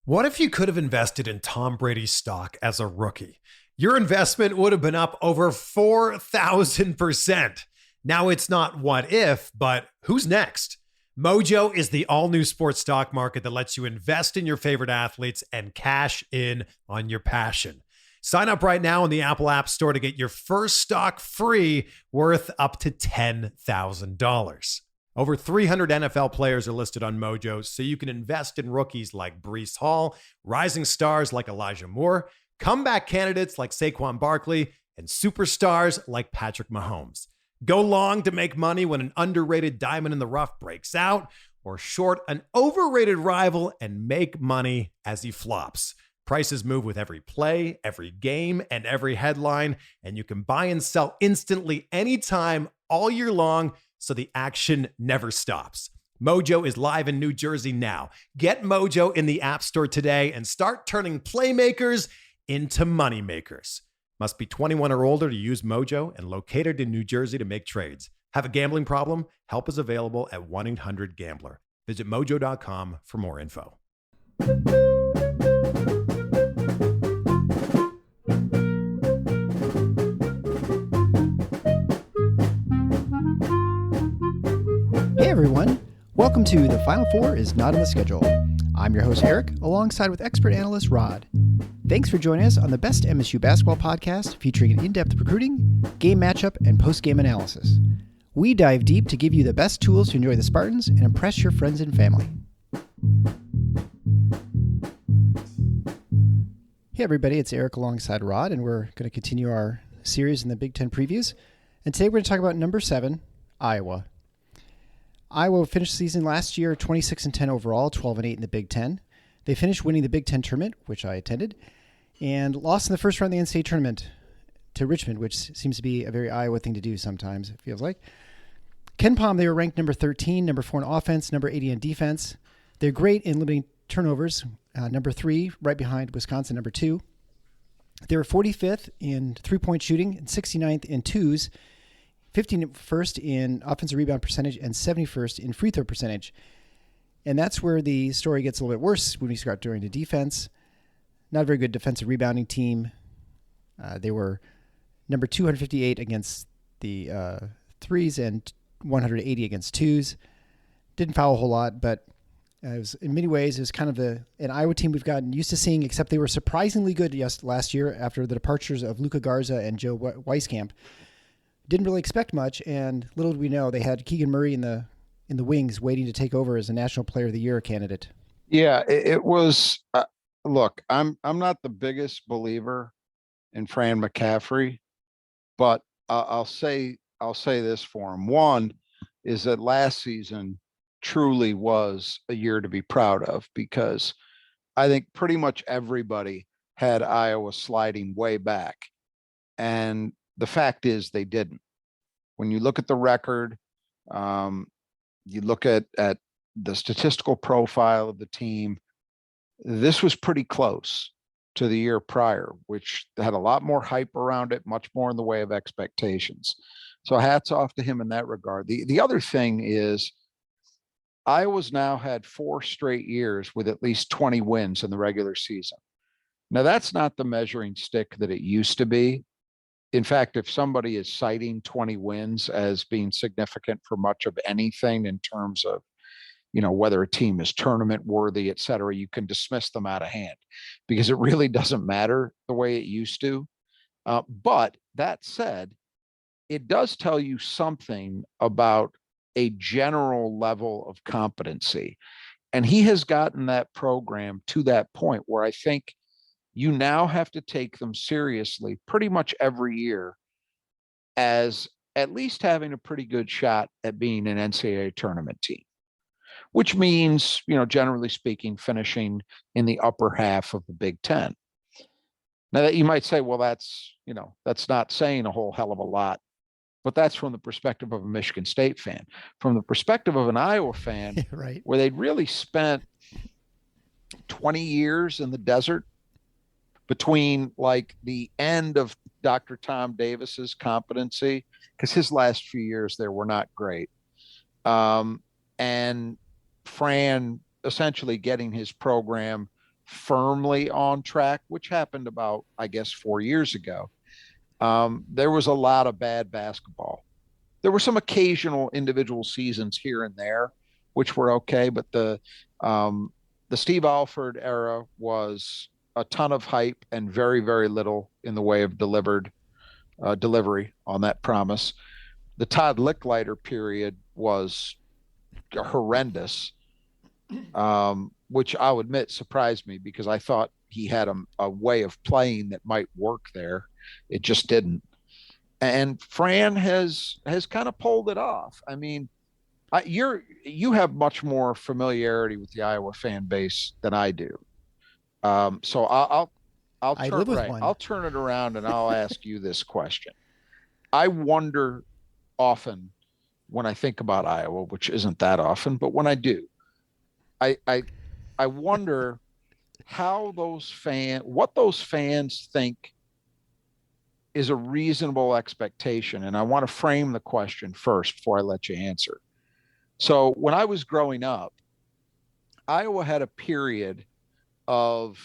What if you could have invested in Tom Brady's stock as a rookie? Your investment would have been up over 4,000%. Now it's not what if, but who's next? Mojo is the all-new sports stock market that lets you invest in your favorite athletes and cash in on your passion. Sign up right now in the Apple App Store to get your first stock free worth up to $10,000. Over 300 NFL players are listed on Mojo, so you can invest in rookies like Breece Hall, rising stars like Elijah Moore, comeback candidates like Saquon Barkley, and superstars like Patrick Mahomes. Go long to make money when an underrated diamond in the rough breaks out, or short an overrated rival and make money as he flops. Prices move with every play, every game, and every headline, and you can buy and sell instantly anytime, all year long, so the action never stops. Mojo is live in New Jersey now. Get Mojo in the App Store today and start turning playmakers into moneymakers. Must be 21 or older to use Mojo and located in New Jersey to make trades. Have a gambling problem? Help is available at 1-800-GAMBLER. Visit mojo.com for more info. Hey everyone, welcome to The Final Four is Not on the Schedule. I'm your host Eric, alongside with expert analyst Rod. Thanks for joining us on the best MSU basketball podcast featuring in-depth recruiting, game matchup, and post-game analysis. We dive deep to give you the best tools to enjoy the Spartans and impress your friends and family. Hey everybody, it's Eric alongside Rod, and we're going to continue our series in the Big Ten previews. And today we're going to talk about number 7, Iowa. Iowa finished the season last year 26-10 overall, 12-8 in the Big Ten. They finished winning the Big Ten tournament, which I attended, and lost in the first round of the NCAA tournament to Richmond, which seems to be a very Iowa thing to do sometimes, it feels like. KenPom, they were ranked number 13, number 4 in offense, number 80 in defense. They're great in limiting turnovers, number 3, right behind Wisconsin, number 2. They were 45th in three-point shooting and 69th in twos, 51st in offensive rebound percentage, and 71st in free throw percentage. And that's where the story gets a little bit worse when we start during the defense. Not a very good defensive rebounding team. They were number 258 against the threes and 180 against twos. Didn't foul a whole lot, but it was, in many ways, it was kind of an Iowa team we've gotten used to seeing, except they were surprisingly good last year after the departures of Luka Garza and Joe Weiskamp. Didn't really expect much, and little did we know they had Keegan Murray in the wings waiting to take over as a National Player of the Year candidate. Yeah, it was. Look, I'm not the biggest believer in Fran McCaffrey, but I'll say this for him. One is that last season truly was a year to be proud of, because I think pretty much everybody had Iowa sliding way back, and the fact is they didn't. When you look at the record, you look at the statistical profile of the team, this was pretty close to the year prior, which had a lot more hype around it, much more in the way of expectations. So hats off to him in that regard. The other thing is Iowa's now had 4 straight years with at least 20 wins in the regular season. Now, that's not the measuring stick that it used to be. In fact, if somebody is citing 20 wins as being significant for much of anything in terms of, whether a team is tournament worthy, et cetera, you can dismiss them out of hand, because it really doesn't matter the way it used to. But that said, it does tell you something about a general level of competency. And he has gotten that program to that point where I think you now have to take them seriously pretty much every year as at least having a pretty good shot at being an NCAA tournament team, which means, generally speaking, finishing in the upper half of the Big Ten. Now that you might say, well, that's not saying a whole hell of a lot, but that's from the perspective of a Michigan State fan. From the perspective of an Iowa fan, right, where they'd really spent 20 years in the desert between like the end of Dr. Tom Davis's competency, because his last few years there were not great, and Fran essentially getting his program firmly on track, which happened about, I guess, 4 years ago, there was a lot of bad basketball. There were some occasional individual seasons here and there, which were okay, but the Steve Alford era was a ton of hype and very, very little in the way of delivery on that promise. The Todd Licklider period was horrendous, which I'll admit surprised me because I thought he had a way of playing that might work there. It just didn't. And Fran has kind of pulled it off. I mean, you have much more familiarity with the Iowa fan base than I do. So I'll turn it around and I'll ask you this question. I wonder often when I think about Iowa, which isn't that often, but when I do, I wonder what those fans think is a reasonable expectation. And I want to frame the question first before I let you answer. So when I was growing up, Iowa had a period of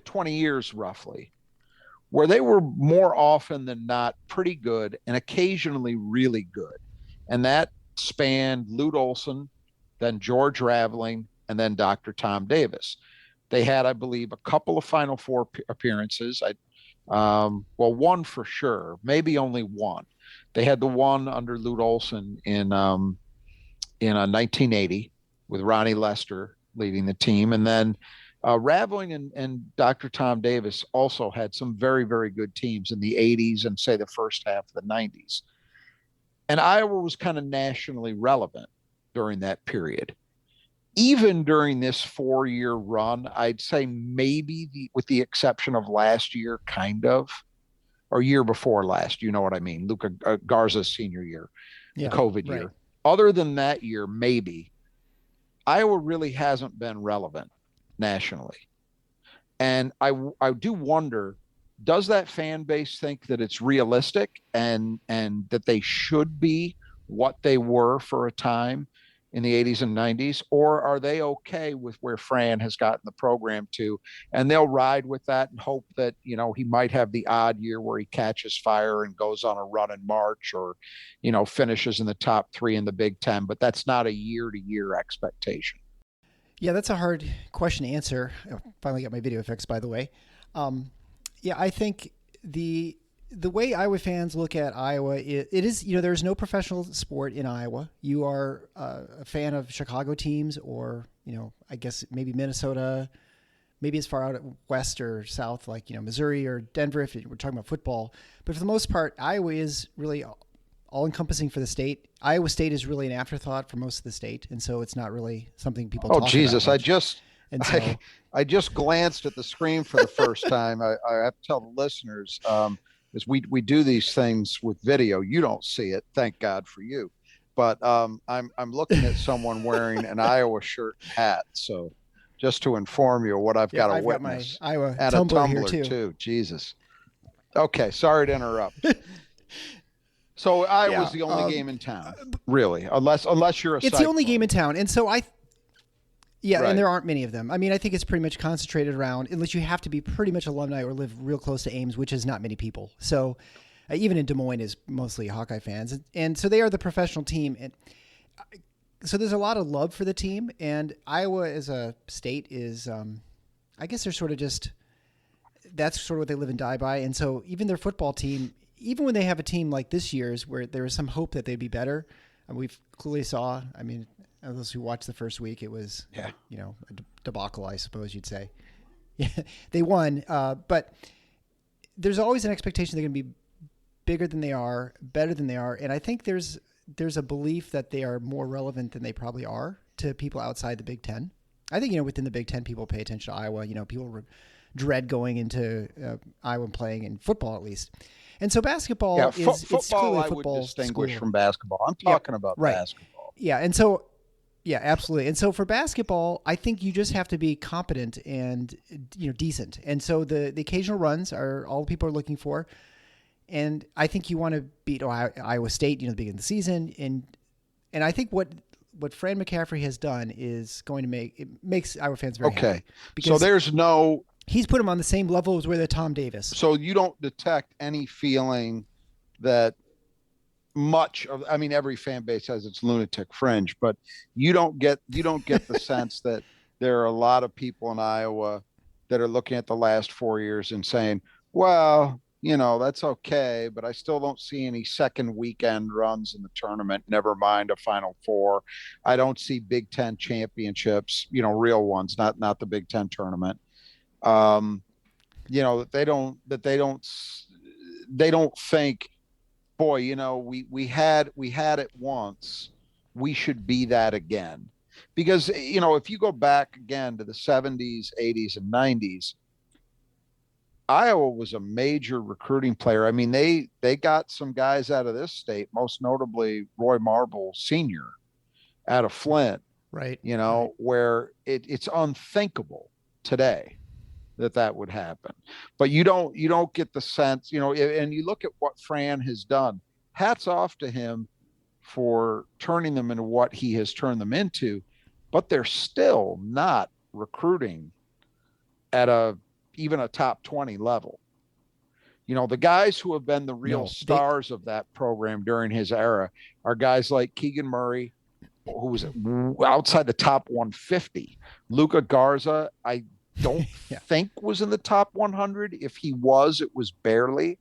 20 years roughly, where they were more often than not pretty good and occasionally really good. And that spanned Lute Olson, then George Raveling, and then Dr. Tom Davis. They had, I believe, a couple of Final Four appearances. One for sure, maybe only one. They had the one under Lute Olson in 1980 with Ronnie Lester leading the team. And then Raveling and Dr. Tom Davis also had some very, very good teams in the 80s and say the first half of the 90s. And Iowa was kind of nationally relevant during that period. Even during this 4-year run, I'd say maybe with the exception of last year, kind of, or year before last, you know what I mean? Luka Garza's senior year, the COVID year. Other than that year, maybe, Iowa really hasn't been relevant nationally. And I do wonder, does that fan base think that it's realistic and that they should be what they were for a time in the 80s and 90s, or are they okay with where Fran has gotten the program to, and they'll ride with that and hope that, he might have the odd year where he catches fire and goes on a run in March or, finishes in the top 3 in the Big Ten, but that's not a year-to-year expectation. Yeah, that's a hard question to answer. I finally got my video fixed, by the way. I think the way Iowa fans look at Iowa, it is, there's no professional sport in Iowa. You are a fan of Chicago teams or, I guess maybe Minnesota, maybe as far out west or south, like, Missouri or Denver, if we're talking about football. But for the most part, Iowa is really all-encompassing for the state. Iowa State is really an afterthought for most of the state, and so it's not really something people talk about. Oh, Jesus, I just glanced at the screen for the first time. I have to tell the listeners, as we do these things with video, you don't see it, thank God for you. But I'm looking at someone wearing an Iowa shirt and hat. So just to inform you what I've got to witness. Got my Iowa and tumbler a tumbler here too. Jesus. Okay, sorry to interrupt. So Iowa's the only game in town, really, unless you're a. It's the only game in town, and so right. And there aren't many of them. I mean, I think it's pretty much concentrated around, unless you have to be pretty much alumni or live real close to Ames, which is not many people. So even in Des Moines is mostly Hawkeye fans. And so they are the professional team. And so there's a lot of love for the team. And Iowa as a state is, I guess they're sort of just, that's sort of what they live and die by. And so even their football team, even when they have a team like this year's where there is some hope that they'd be better, and we've clearly saw, I mean, those who watched the first week, it was, a debacle, I suppose you'd say. Yeah, they won, but there's always an expectation they're going to be bigger than they are, better than they are, and I think there's a belief that they are more relevant than they probably are to people outside the Big Ten. I think, within the Big Ten, people pay attention to Iowa. People dread going into Iowa playing in football, at least. And so basketball is football. It's clearly a I football would distinguish school. from basketball. I'm talking about basketball. Yeah, and so. Yeah, absolutely. And so for basketball, I think you just have to be competent and decent. And so the occasional runs are all people are looking for. And I think you want to beat Iowa State, the beginning of the season. And I think what what Fran McCaffrey has done is going to makes Iowa fans very happy. Okay. So there's no, he's put him on the same level as with Tom Davis. so you don't detect any feeling that much of, I mean, every fan base has its lunatic fringe, but you don't get the sense that there are a lot of people in Iowa that are looking at the last 4 years and saying, well, you know, that's okay, but I still don't see any second weekend runs in the tournament, never mind a Final Four. I don't see Big Ten championships, you know, real ones, not the Big Ten tournament. You know, they don't think, boy, you know, we had it once, we should be that again. Because, you know, if you go back again to the 70s, 80s, and 90s, Iowa was a major recruiting player. I mean, they got some guys out of this state, most notably Roy Marble Sr. out of Flint, right? You know, right. Where it's unthinkable today that would happen. But you don't get the sense, you know, and you look at what Fran has done. Hats off to him for turning them into what he has turned them into, but they're still not recruiting at even a top 20 level. You know, the guys who have been the real stars of that program during his era are guys like Keegan Murray, who was outside the top 150. Luka Garza, I don't think was in the top 100. If he was, it was barely.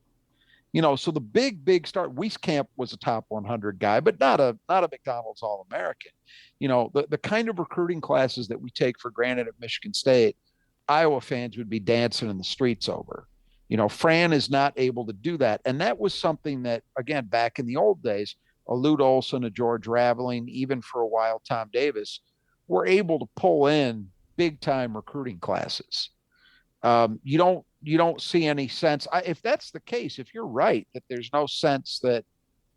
You know, so the big star, Wieskamp was a top 100 guy, but not a McDonald's All-American. You know, the kind of recruiting classes that we take for granted at Michigan State, Iowa fans would be dancing in the streets over. You know, Fran is not able to do that. And that was something that, again, back in the old days, a Lute Olson, a George Raveling, even for a while, Tom Davis, were able to pull in big time recruiting classes. You don't see any sense. If that's the case, if you're right, that there's no sense that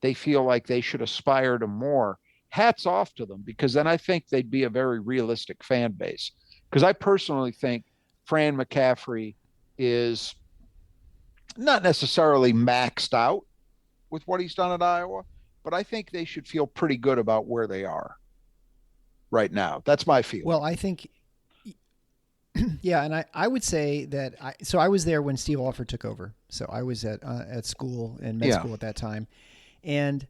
they feel like they should aspire to more, hats off to them, because then I think they'd be a very realistic fan base. Because I personally think Fran McCaffrey is not necessarily maxed out with what he's done at Iowa, but I think they should feel pretty good about where they are right now. That's my feeling. Well, I think, yeah, and I would say that I was there when Steve Alford took over. So I was at school and med school at that time, and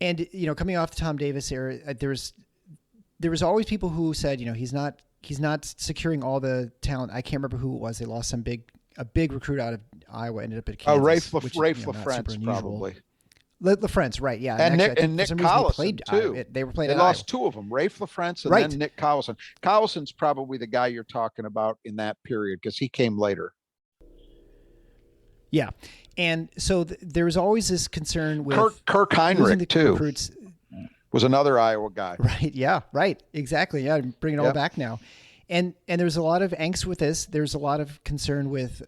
you know, coming off the Tom Davis era, there was always people who said, you know, he's not securing all the talent. I can't remember who it was. They lost a big recruit out of Iowa, ended up at Kansas. Rafe LaFrentz, probably. LaFrentz, right? Yeah, and Nick Collison too. They were playing. They lost two of them, Rafe LaFrentz and then Nick Collison. Collison's probably the guy you're talking about in that period because he came later. Yeah, and so there was always this concern with Kirk Heinrich too. Recruits. Was another Iowa guy. Right. Yeah. Right. Exactly. Yeah. Bring it all back now. And there's a lot of angst with this. There's a lot of concern with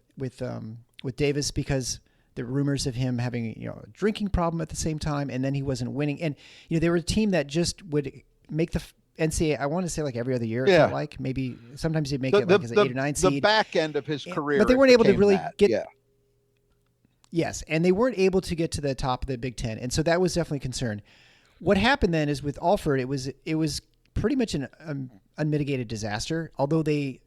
Davis because there were rumors of him having, you know, a drinking problem at the same time, and then he wasn't winning. And, you know, they were a team that just would make the NCAA, I want to say like every other year, it felt like. Maybe sometimes he'd make it like as an 8 or 9 seed. The back end of his career. But they weren't able to really get. Yeah. Yes. And they weren't able to get to the top of the Big Ten. And so that was definitely a concern. What happened then is with Alford, it was pretty much an unmitigated disaster. Although they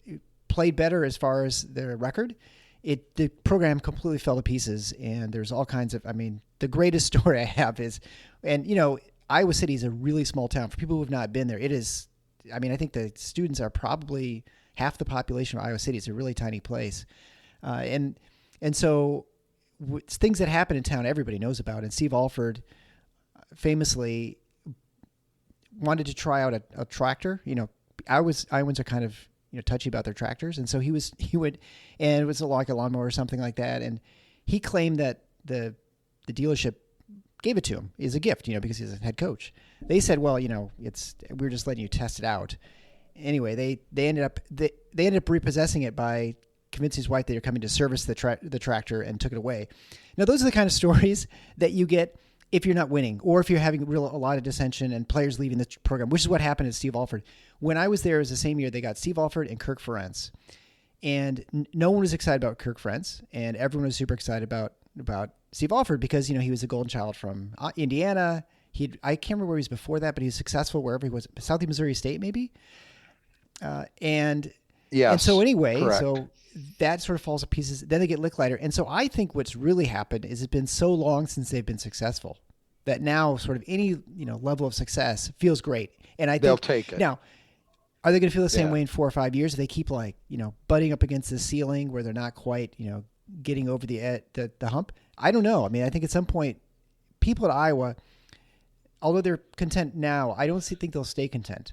played better as far as their record, the program completely fell to pieces. And there's all kinds of, I mean, the greatest story I have is, and you know, Iowa City is a really small town. For people who have not been there, it is, I mean, I think the students are probably half the population of Iowa City. It's a really tiny place. And so things that happen in town, everybody knows about. And Steve Alford famously wanted to try out a tractor. You know, Iowans are kind of, you know, touchy about their tractors. And so he would, and it was like a lawnmower or something like that. And he claimed that the dealership gave it to him as a gift, you know, because he's a head coach. They said, well, you know, we're just letting you test it out. Anyway, they ended up repossessing it by convincing his wife that they're coming to service the tractor and took it away. Now, those are the kind of stories that you get if you're not winning or if you're having a lot of dissension and players leaving the program, which is what happened at Steve Alford. When I was there, it was the same year they got Steve Alford and Kirk Ferentz. And no one was excited about Kirk Ferentz, and everyone was super excited about Steve Alford because, you know, he was a golden child from Indiana. I can't remember where he was before that, but he was successful wherever he was. Southeast Missouri State, maybe. And so anyway, correct. so that sort of falls to pieces. Then they get Licklider. And so I think what's really happened is it's been so long since they've been successful that now sort of any, level of success feels great. And I think they'll take it. Now, are they going to feel the same way in 4 or 5 years? If they keep butting up against the ceiling where they're not quite, getting over the hump? I don't know. I mean, I think at some point people at Iowa, although they're content now, I don't think they'll stay content.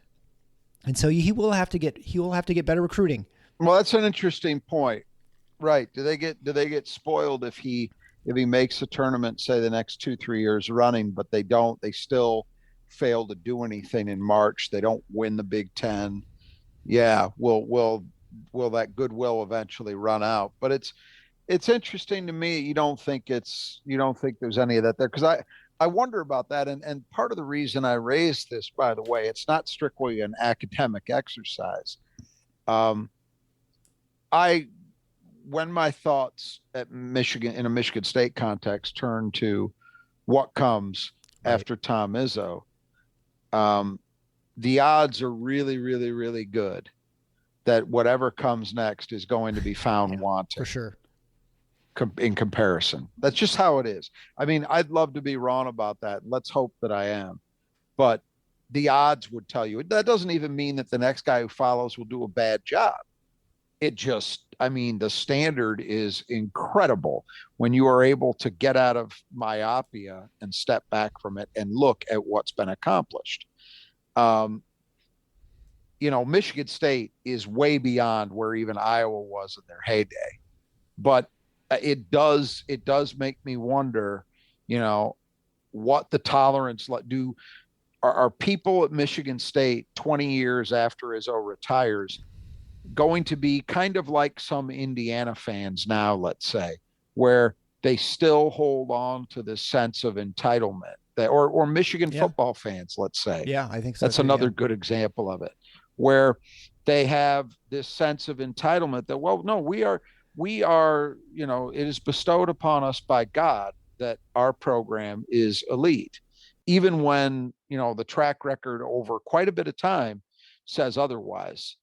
And so he will have to get better recruiting. Well, that's an interesting point. Right. Do they get spoiled if he makes a tournament, say the next 2-3 years running, but they still fail to do anything in March. They don't win the Big Ten. Yeah. Will that goodwill eventually run out? But it's interesting to me. You don't think there's any of that there. Cause I wonder about that. And part of the reason I raised this, by the way, it's not strictly an academic exercise. When my thoughts at Michigan in a Michigan State context turn to what comes after Tom Izzo, the odds are really, really, really good that whatever comes next is going to be found wanting. For sure. In comparison. That's just how it is. I mean, I'd love to be wrong about that. Let's hope that I am. But the odds would tell you. That doesn't even mean that the next guy who follows will do a bad job. The standard is incredible when you are able to get out of myopia and step back from it and look at what's been accomplished. Michigan State is way beyond where even Iowa was in their heyday. But it does make me wonder, what the tolerance do. Are people at Michigan State 20 years after Izzo retires going to be kind of like some Indiana fans now, let's say, where they still hold on to this sense of entitlement, or Michigan football fans, let's say. Yeah, I think so. That's another good example of it, where they have this sense of entitlement that, well, no, we are, it is bestowed upon us by God that our program is elite, even when, the track record over quite a bit of time says otherwise.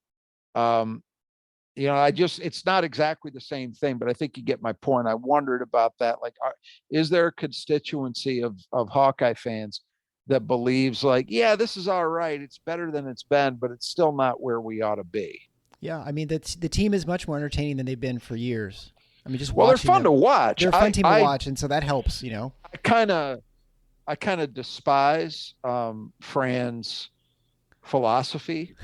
It's not exactly the same thing, but I think you get my point. I wondered about that. Like, is there a constituency of Hawkeye fans that believes this is all right, it's better than it's been, but it's still not where we ought to be? Yeah, I mean, the team is much more entertaining than they've been for years. I mean, they're fun to watch. They're a fun team to watch, and so that helps. I kind of despise Fran's philosophy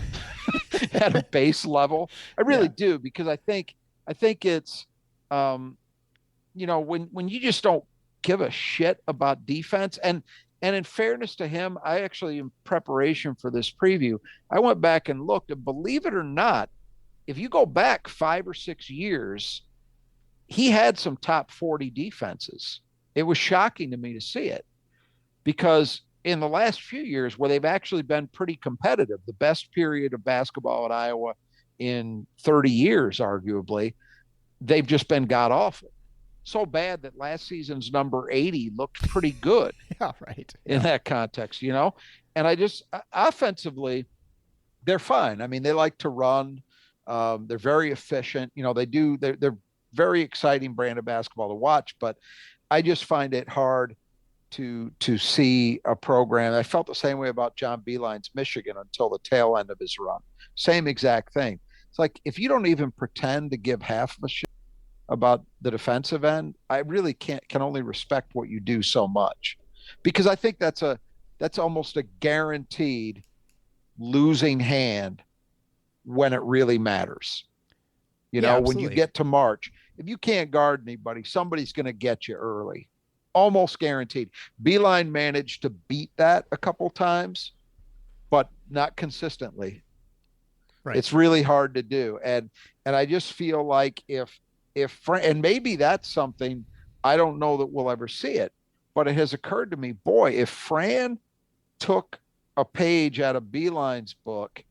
at a base level. I really do, because I think it's when you just don't give a shit about defense. And in fairness to him, I actually, in preparation for this preview, I went back and looked, and believe it or not, if you go back 5 or 6 years, he had some top 40 defenses. It was shocking to me to see it, because in the last few years where they've actually been pretty competitive, the best period of basketball at Iowa in 30 years, arguably, they've just been god awful. So bad that last season's number 80 looked pretty good. Yeah, right. In that context, And I just, offensively, they're fine. I mean, they like to run. They're very efficient. They're very exciting brand of basketball to watch, but I just find it hard to see a program. I felt the same way about John Beilein's Michigan until the tail end of his run. Same exact thing. It's like, if you don't even pretend to give half of a shit about the defensive end, I really can only respect what you do so much, because I think that's almost a guaranteed losing hand when it really matters. When you get to March, if you can't guard anybody, somebody's going to get you early. Almost guaranteed. Beilein managed to beat that a couple times, but not consistently. Right. It's really hard to do. And I just feel like if and maybe that's something, I don't know that we'll ever see it, but it has occurred to me, boy, if Fran took a page out of Beilein's book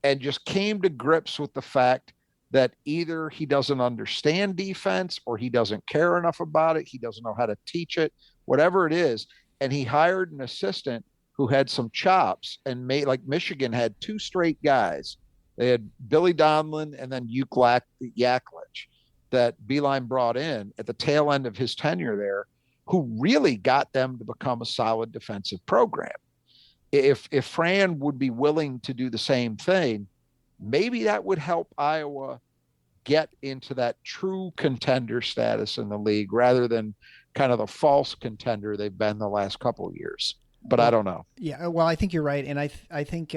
and just came to grips with the fact that either he doesn't understand defense, or he doesn't care enough about it, he doesn't know how to teach it, whatever it is, and he hired an assistant who had some chops and made, like, Michigan had two straight guys. They had Billy Donlin and then Yaklich that Beeline brought in at the tail end of his tenure there, who really got them to become a solid defensive program. If Fran would be willing to do the same thing, maybe that would help Iowa get into that true contender status in the league rather than kind of the false contender they've been the last couple of years. But I don't know. Yeah, well, I think you're right. And I think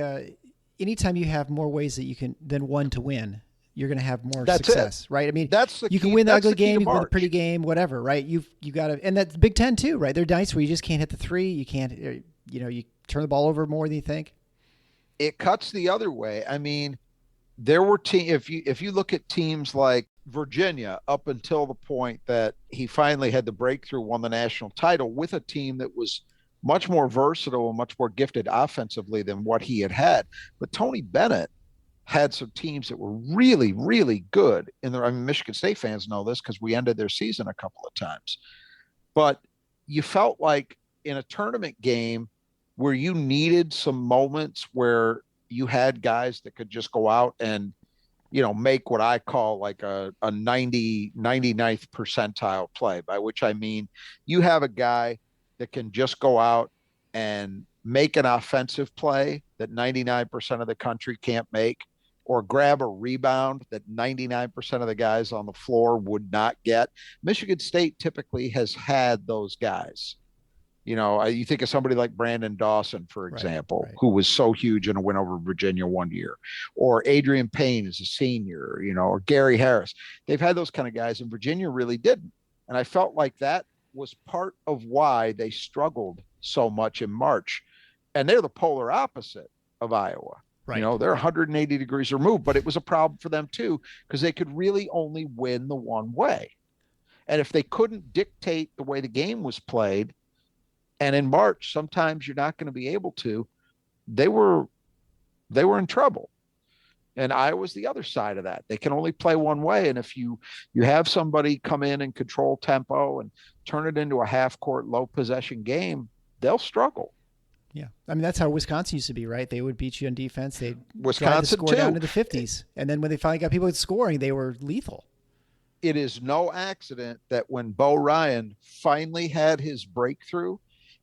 anytime you have more ways that you can than one to win, you're going to have more success, right? I mean, you can win the ugly game, you can win the pretty game, whatever, right? You got to, and that's Big Ten too, right? They're nice where you just can't hit the three. You can't, you turn the ball over more than you think. It cuts the other way. I mean, there were if you look at teams like Virginia up until the point that he finally had the breakthrough, won the national title with a team that was much more versatile and much more gifted offensively than what he had. But Tony Bennett had some teams that were really, really good I mean, Michigan State fans know this because we ended their season a couple of times. But you felt like in a tournament game where you needed some moments where you had guys that could just go out and, make what I call like a 99th percentile play, by which I mean you have a guy that can just go out and make an offensive play that 99% of the country can't make, or grab a rebound that 99% of the guys on the floor would not get. Michigan State typically has had those guys. You think of somebody like Brandon Dawson, for example, who was so huge in a win over Virginia one year, or Adrian Payne as a senior, or Gary Harris. They've had those kind of guys, and Virginia really didn't. And I felt like that was part of why they struggled so much in March. And they're the polar opposite of Iowa. Right. They're 180 degrees removed, but it was a problem for them too, because they could really only win the one way. And if they couldn't dictate the way the game was played, and in March, sometimes you're not going to be able to, they were in trouble. And Iowa's the other side of that. They can only play one way. And if you have somebody come in and control tempo and turn it into a half-court, low-possession game, they'll struggle. Yeah. I mean, that's how Wisconsin used to be, right? They would beat you on defense. They'd drive the score down to the 50s. And then when they finally got people scoring, they were lethal. It is no accident that when Bo Ryan finally had his breakthrough,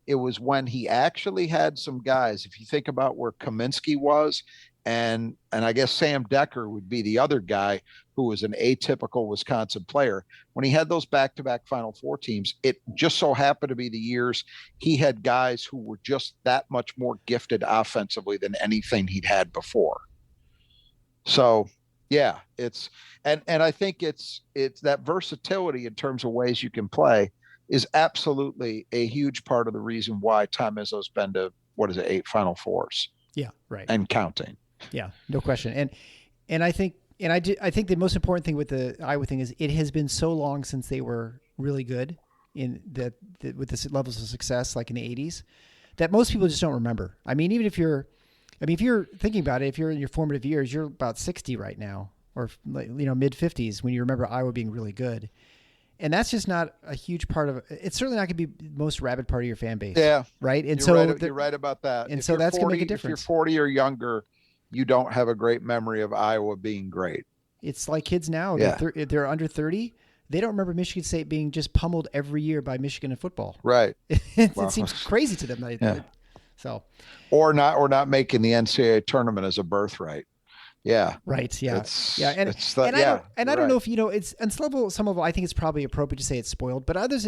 it was when he actually had some guys. If you think about where Kaminsky was, and I guess Sam Decker would be the other guy who was an atypical Wisconsin player. When he had those back-to-back Final Four teams, it just so happened to be the years he had guys who were just that much more gifted offensively than anything he'd had before. So, yeah, and I think it's that versatility in terms of ways you can play is absolutely a huge part of the reason why Tom Izzo's been to, 8 Final Fours. Yeah, right. And counting. Yeah, no question. And I think the most important thing with the Iowa thing is it has been so long since they were really good in with the levels of success like in the 80s that most people just don't remember. I mean, even if you're thinking about it, if you're in your formative years, you're about 60 right now, or mid 50s when you remember Iowa being really good. And that's just not a huge part of it. It's certainly not going to be the most rabid part of your fan base. Yeah. Right. And you're right about that. And so that's going to make a difference. If you're 40 or younger, you don't have a great memory of Iowa being great. It's like kids now. Yeah. If they're under 30, they don't remember Michigan State being just pummeled every year by Michigan in football. Right. It seems crazy to them. Yeah. So. Or not making the NCAA tournament as a birthright. Yeah. Right. Yeah. I don't know if it's on some level. Some of it, I think it's probably appropriate to say it's spoiled, but others,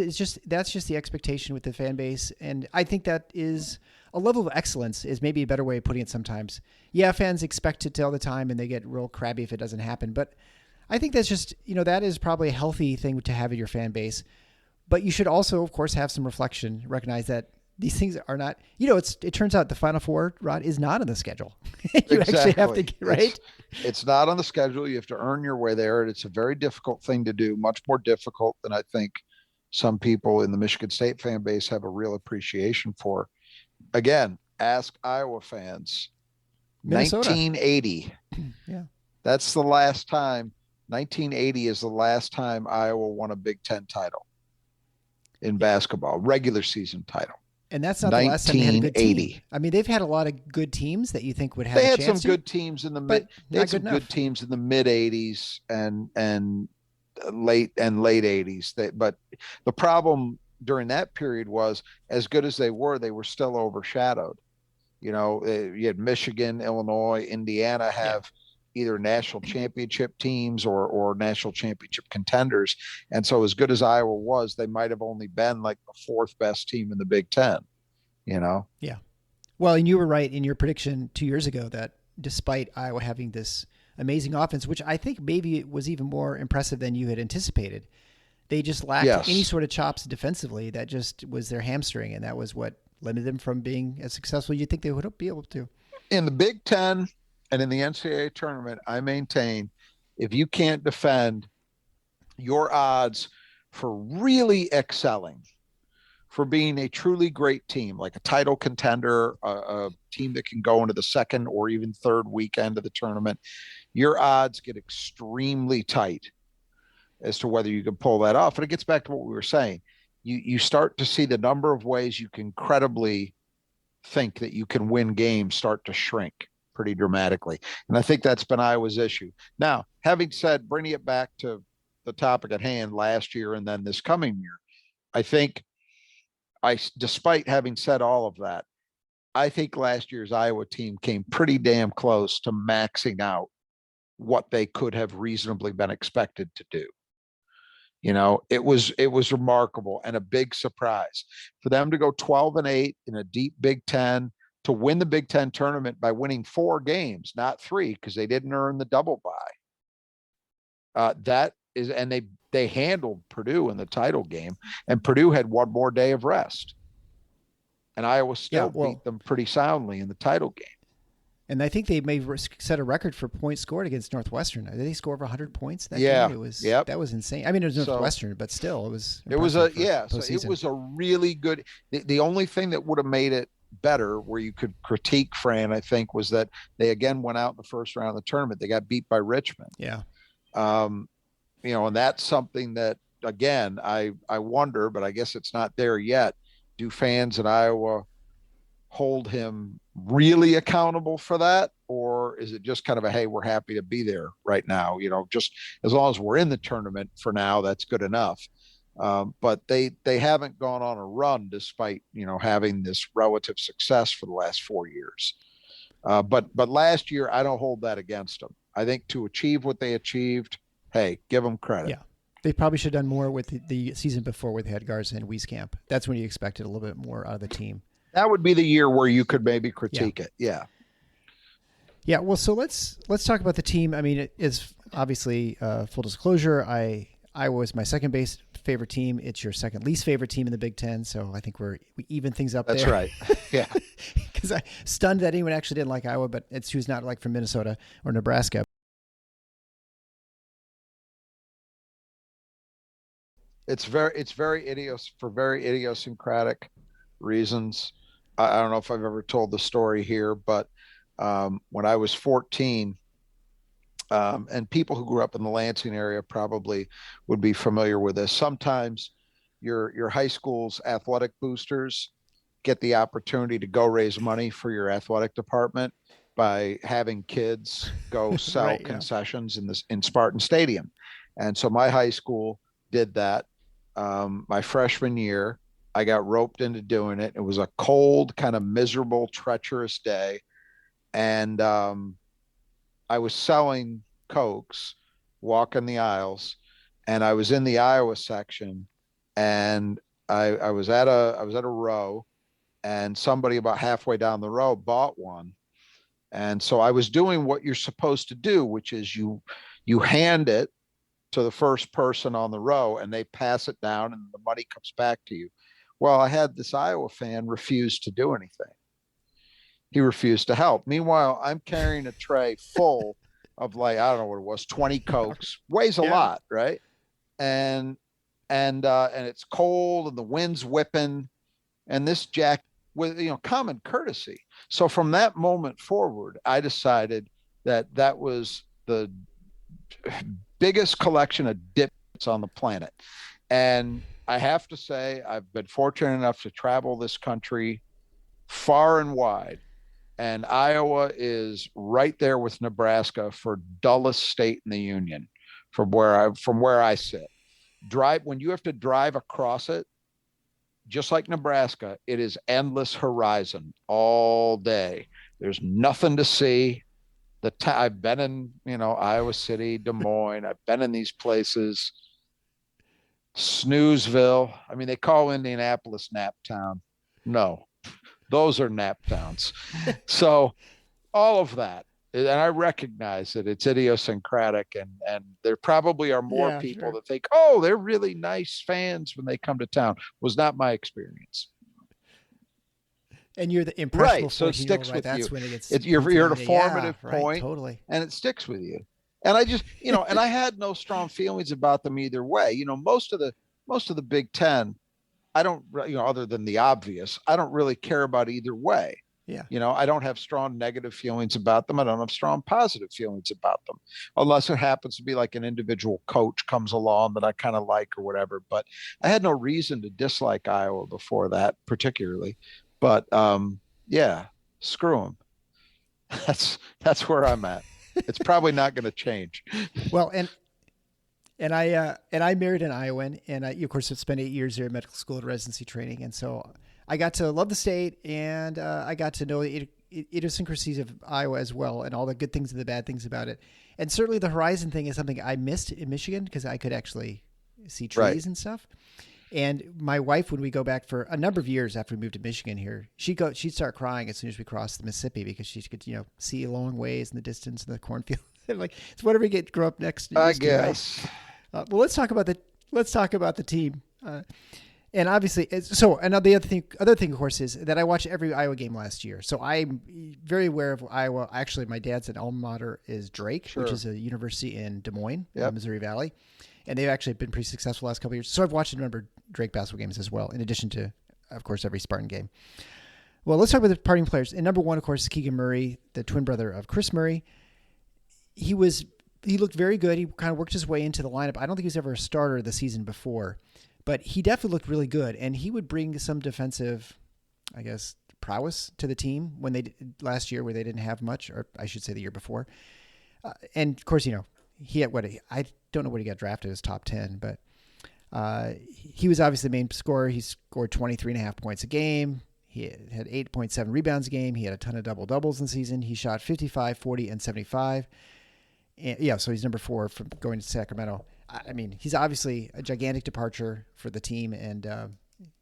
that's just the expectation with the fan base, and I think that is a level of excellence is maybe a better way of putting it. Sometimes, yeah, fans expect it all the time, and they get real crabby if it doesn't happen. But I think that's just that is probably a healthy thing to have in your fan base. But you should also, of course, have some reflection. Recognize that these things are not, it turns out the Final Four, Rod, is not on the schedule. You actually have to, right? It's not on the schedule. You have to earn your way there. And it's a very difficult thing to do, much more difficult than I think some people in the Michigan State fan base have a real appreciation for. Again, ask Iowa fans. Minnesota. 1980. Yeah. That's the last time. 1980 is the last time Iowa won a Big Ten title in basketball, regular season title. And that's not the last time they had a good team. 1980. I mean, they've had a lot of good teams that you think would have They a had some chance to, good teams in the but mid. They not had some good enough. good teams in the mid '80s and late '80s. But the problem during that period was, as good as they were still overshadowed. You know, you had Michigan, Illinois, Indiana have either national championship teams or national championship contenders. And so as good as Iowa was, they might have only been like the fourth best team in the Big Ten, you know? Yeah. Well, and you were right in your prediction 2 years ago that despite Iowa having this amazing offense, which I think maybe it was even more impressive than you had anticipated, they just lacked any sort of chops defensively. That just was their hamstring, and that was what limited them from being as successful as you'd think they would be able to. In the Big Ten and in the NCAA tournament, I maintain if you can't defend, your odds for really excelling, for being a truly great team, like a title contender, a team that can go into the second or even third weekend of the tournament, your odds get extremely tight as to whether you can pull that off. And it gets back to what we were saying. You start to see the number of ways you can credibly think that you can win games start to shrink pretty dramatically. And I think that's been Iowa's issue. Now, having said, bringing it back to the topic at hand last year and then this coming year, I think despite having said all of that, I think last year's Iowa team came pretty damn close to maxing out what they could have reasonably been expected to do. You know, it was remarkable and a big surprise for them to go 12-8 in a deep Big Ten, to win the Big Ten tournament by winning 4 games, not 3, because they didn't earn the double bye. And they handled Purdue in the title game, and Purdue had one more day of rest, and Iowa still beat them pretty soundly in the title game. And I think they may set a record for points scored against Northwestern. Did they score over 100 points that game? It was that was insane. I mean, it was Northwestern, but still, it was. It was so it was a really good. The only thing that would have made it better, where you could critique Fran, I think, was that they again went out in the first round of the tournament. They got beat by Richmond. Yeah. You know, and that's something that, again, I wonder, but I guess it's not there yet. Do fans in Iowa hold him really accountable for that? Or is it just kind of a, hey, we're happy to be there right now? You know, just as long as we're in the tournament for now, that's good enough. But they haven't gone on a run despite, you know, having this relative success for the last 4 years. But last year, I don't hold that against them. I think to achieve what they achieved, hey, give them credit. Yeah. They probably should have done more with the season before with head Garza and Wieskamp. That's when you expected a little bit more out of the team. That would be the year where you could maybe critique it. Yeah. Yeah. Well, so let's talk about the team. I mean, it is obviously full disclosure. Iowa was my second favorite team. It's your second least favorite team in the Big Ten. So I think we even things up That's there. That's right. Yeah. Because I stunned that anyone actually didn't like Iowa, but it's who's not like from Minnesota or Nebraska. It's very idiosyncratic reasons. I don't know if I've ever told the story here, but when I was 14, and people who grew up in the Lansing area probably would be familiar with this. Sometimes your high school's athletic boosters get the opportunity to go raise money for your athletic department by having kids go sell concessions in Spartan Stadium. And so my high school did that. My freshman year, I got roped into doing it. It was a cold, kind of miserable, treacherous day. And I was selling Cokes, walking the aisles, and I was in the Iowa section, and I was at a row, and somebody about halfway down the row bought one. And so I was doing what you're supposed to do, which is you hand it to the first person on the row and they pass it down and the money comes back to you. Well, I had this Iowa fan refuse to do anything. He refused to help. Meanwhile, I'm carrying a tray full of, like, I don't know what it was, 20 Cokes, weighs a lot, right? And it's cold and the wind's whipping, and this jack with, you know, common courtesy. So from that moment forward, I decided that was the biggest collection of dips on the planet. And I have to say, I've been fortunate enough to travel this country far and wide. And Iowa is right there with Nebraska for dullest state in the union from where I sit. Drive when you have to drive across it, just like Nebraska, it is endless horizon all day. There's nothing to see. I've been in, Iowa City, Des Moines. I've been in these places. Snoozeville. I mean, they call Indianapolis Nap Town. No, those are nap towns. So all of that. And I recognize that it's idiosyncratic, and there probably are more people that think, oh, they're really nice fans when they come to town. Was not my experience. And you're the impressionable, right? So it sticks with that's you. When it gets you're at a formative point, right, totally, and it sticks with you. And I just, and I had no strong feelings about them either way. Most of the Big Ten, I don't, other than the obvious, I don't really care about either way. Yeah. I don't have strong negative feelings about them. I don't have strong positive feelings about them, unless it happens to be like an individual coach comes along that I kind of like or whatever. But I had no reason to dislike Iowa before that particularly. But yeah, screw them. That's where I'm at. It's probably not going to change. Well, and I married an Iowan, and I, of course, have spent 8 years there at medical school and residency training, and so I got to love the state, and I got to know the idiosyncrasies of Iowa as well, and all the good things and the bad things about it. And certainly the horizon thing is something I missed in Michigan because I could actually see trees and stuff. And my wife, when we go back for a number of years after we moved to Michigan here, she'd start crying as soon as we crossed the Mississippi because she could, see a long ways in the distance in the cornfield. Like, it's whatever we grow up next. I guess. Well, let's talk about the team. And obviously, and the other thing, of course, is that I watched every Iowa game last year. So I'm very aware of Iowa. Actually, my dad's an alma mater is Drake, which is a university in Des Moines, in the Missouri Valley. And they've actually been pretty successful the last couple of years. So I've watched a number of Drake basketball games as well, in addition to, of course, every Spartan game. Well, let's talk about the parting players. And number one, of course, is Keegan Murray, the twin brother of Kris Murray. He looked very good. He kind of worked his way into the lineup. I don't think he was ever a starter the season before, but he definitely looked really good. And he would bring some defensive, I guess, prowess to the team when they last year where they didn't have much, or I should say the year before. And of course, he had I don't know what he got drafted as top 10, but he was obviously the main scorer. He scored 23.5 points a game. He had 8.7 rebounds a game. He had a ton of double-doubles in the season. He shot 55, 40, and 75. And so he's number 4 from going to Sacramento. I mean, he's obviously a gigantic departure for the team, and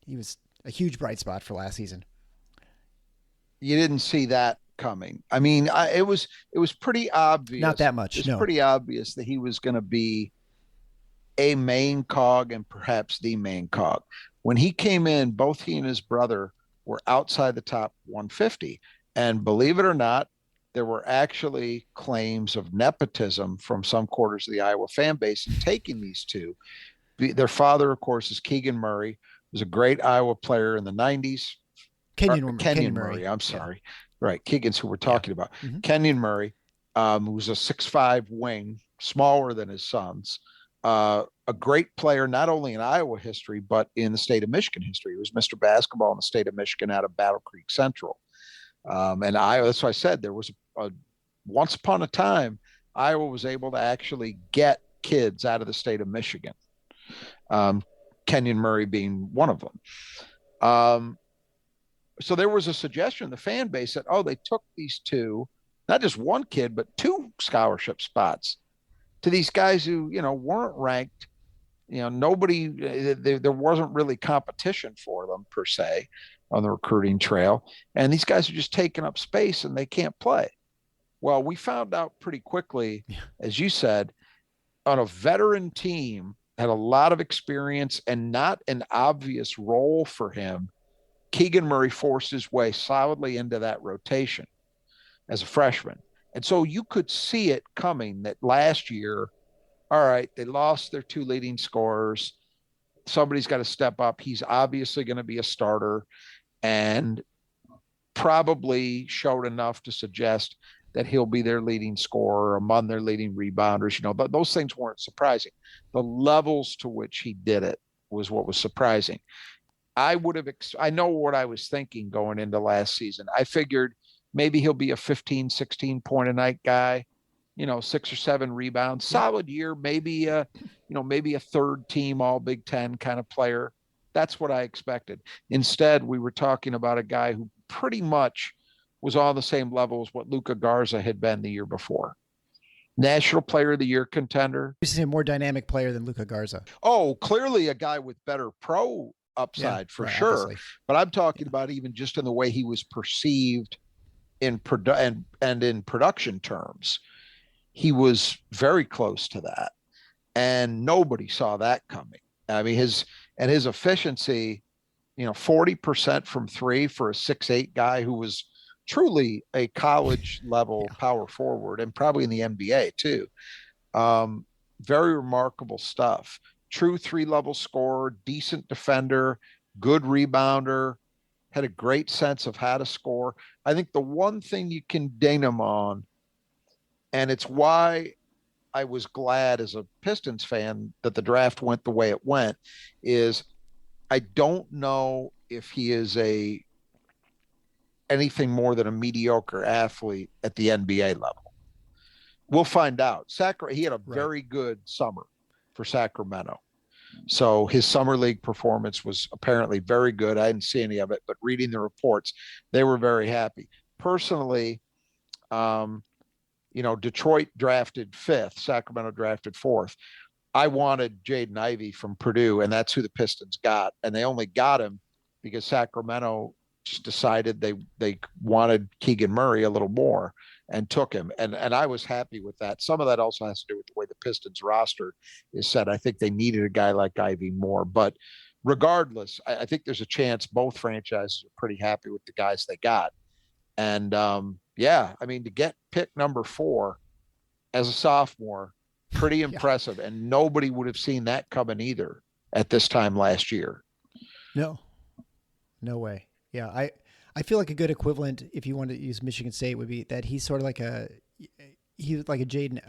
he was a huge bright spot for last season. You didn't see that coming. I mean, it was pretty obvious. Not that much. It's pretty obvious that he was going to be a main cog and perhaps the main cog. When he came in, both he and his brother were outside the top 150. And believe it or not, there were actually claims of nepotism from some quarters of the Iowa fan base in taking these two. Their father, of course, is Keegan Murray, was a great Iowa player in the 90s. Kenyon Murray. I'm sorry. Yeah. Right. Keegan's who we're talking about. Mm-hmm. Kenyon Murray, who was a 6'5" wing, smaller than his sons. A great player, not only in Iowa history, but in the state of Michigan history. He was Mr. Basketball in the state of Michigan out of Battle Creek Central. And Iowa, that's why I said there was once upon a time, Iowa was able to actually get kids out of the state of Michigan. Kenyon Murray being one of them. So there was a suggestion in the fan base that, they took these two, not just one kid, but 2 scholarship spots to these guys who, weren't ranked. Nobody, there wasn't really competition for them per se on the recruiting trail. And these guys are just taking up space and they can't play. Well, we found out pretty quickly, as you said, on a veteran team, had a lot of experience and not an obvious role for him. Keegan Murray forced his way solidly into that rotation as a freshman. And so you could see it coming that last year, all right, they lost their 2 leading scorers. Somebody's got to step up. He's obviously going to be a starter and probably showed enough to suggest that he'll be their leading scorer, among their leading rebounders. But those things weren't surprising. The levels to which he did it what was surprising. I would have, I know what I was thinking going into last season. I figured maybe he'll be a 15, 16 point a night guy, 6 or 7 rebounds, solid year, maybe maybe a third team all Big Ten kind of player. That's what I expected. Instead, we were talking about a guy who pretty much was on the same level as what Luka Garza had been the year before. National Player of the Year contender. This is a more dynamic player than Luka Garza. Oh, clearly a guy with better pro upside for sure. Obviously. But I'm talking about even just in the way he was perceived in and in production terms. He was very close to that. And nobody saw that coming. I mean, his efficiency, 40% from 3 for a 6'8" guy who was truly a college level power forward and probably in the NBA too. Very remarkable stuff. True 3-level scorer, decent defender, good rebounder, had a great sense of how to score. I think the one thing you can ding him on, and it's why I was glad as a Pistons fan that the draft went the way it went, is I don't know if he is anything more than a mediocre athlete at the NBA level. We'll find out. He had a very good summer for Sacramento. So his summer league performance was apparently very good. I didn't see any of it, but reading the reports, they were very happy. Personally, Detroit drafted 5th, Sacramento drafted 4th. I wanted Jaden Ivey from Purdue, and that's who the Pistons got. And they only got him because Sacramento just decided they wanted Keegan Murray a little more and took him. And I was happy with that. Some of that also has to do with the way the Pistons roster is set. I think they needed a guy like Ivey more. But regardless, I think there's a chance both franchises are pretty happy with the guys they got. And to get pick number 4 as a sophomore, pretty impressive. And nobody would have seen that coming either at this time last year. No way. Yeah. I feel like a good equivalent, if you want to use Michigan State, would be that he's sort of like a Jaden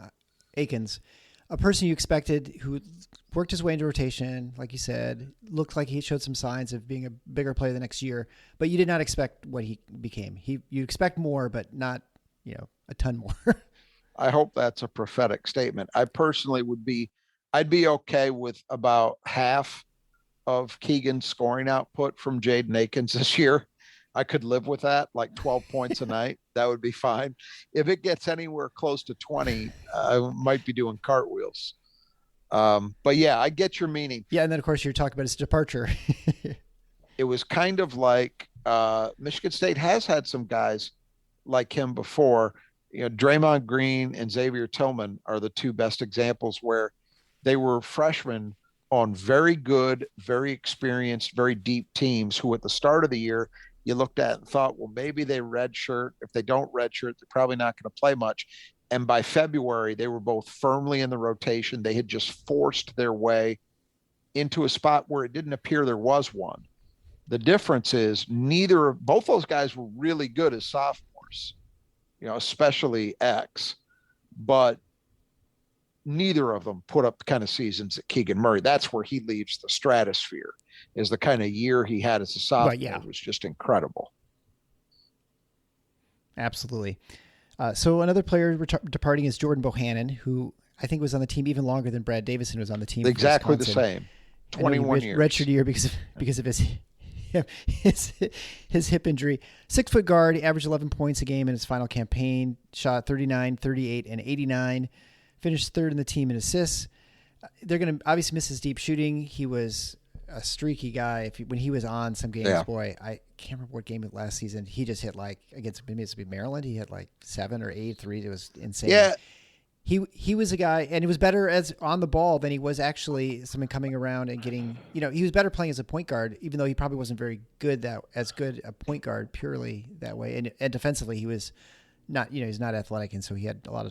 Akins, a person you expected who worked his way into rotation, like you said, looked like he showed some signs of being a bigger player the next year, but you did not expect what he became. You expect more, but not, a ton more. I hope that's a prophetic statement. I personally I'd be okay with about half of Keegan's scoring output from Jaden Akins this year. I could live with that, like 12 points a night. That would be fine. If it gets anywhere close to 20, I might be doing cartwheels. But yeah, I get your meaning. Yeah, and then of course you're talking about his departure. It was kind of like Michigan State has had some guys like him before. Draymond Green and Xavier Tillman are the 2 best examples where they were freshmen on very good, very experienced, very deep teams who at the start of the year you looked at and thought, well, maybe they redshirt. If they don't redshirt, they're probably not going to play much. And by February, they were both firmly in the rotation. They had just forced their way into a spot where it didn't appear there was one. The difference is both those guys were really good as sophomores, especially X, but neither of them put up the kind of seasons that Keegan Murray. That's where he leaves the stratosphere, is the kind of year he had as a sophomore was just incredible. Absolutely. So another player departing is Jordan Bohannon, who I think was on the team even longer than Brad Davison was on the team. Exactly the same. 21 years. Redshirt year because of his hip injury. 6-foot guard, he averaged 11 points a game in his final campaign, shot 39, 38, and 89, finished 3rd in the team in assists. They're going to obviously miss his deep shooting. He was a streaky guy. When he was on some games, boy, I can't remember what game last season. He just hit against Maryland. He hit 7 or 8 threes. It was insane. Yeah. He was a guy, and he was better as on the ball than he was actually someone coming around and getting, he was better playing as a point guard, even though he probably wasn't very good as good a point guard purely that way. And defensively, he was not, he's not athletic. And so he had a lot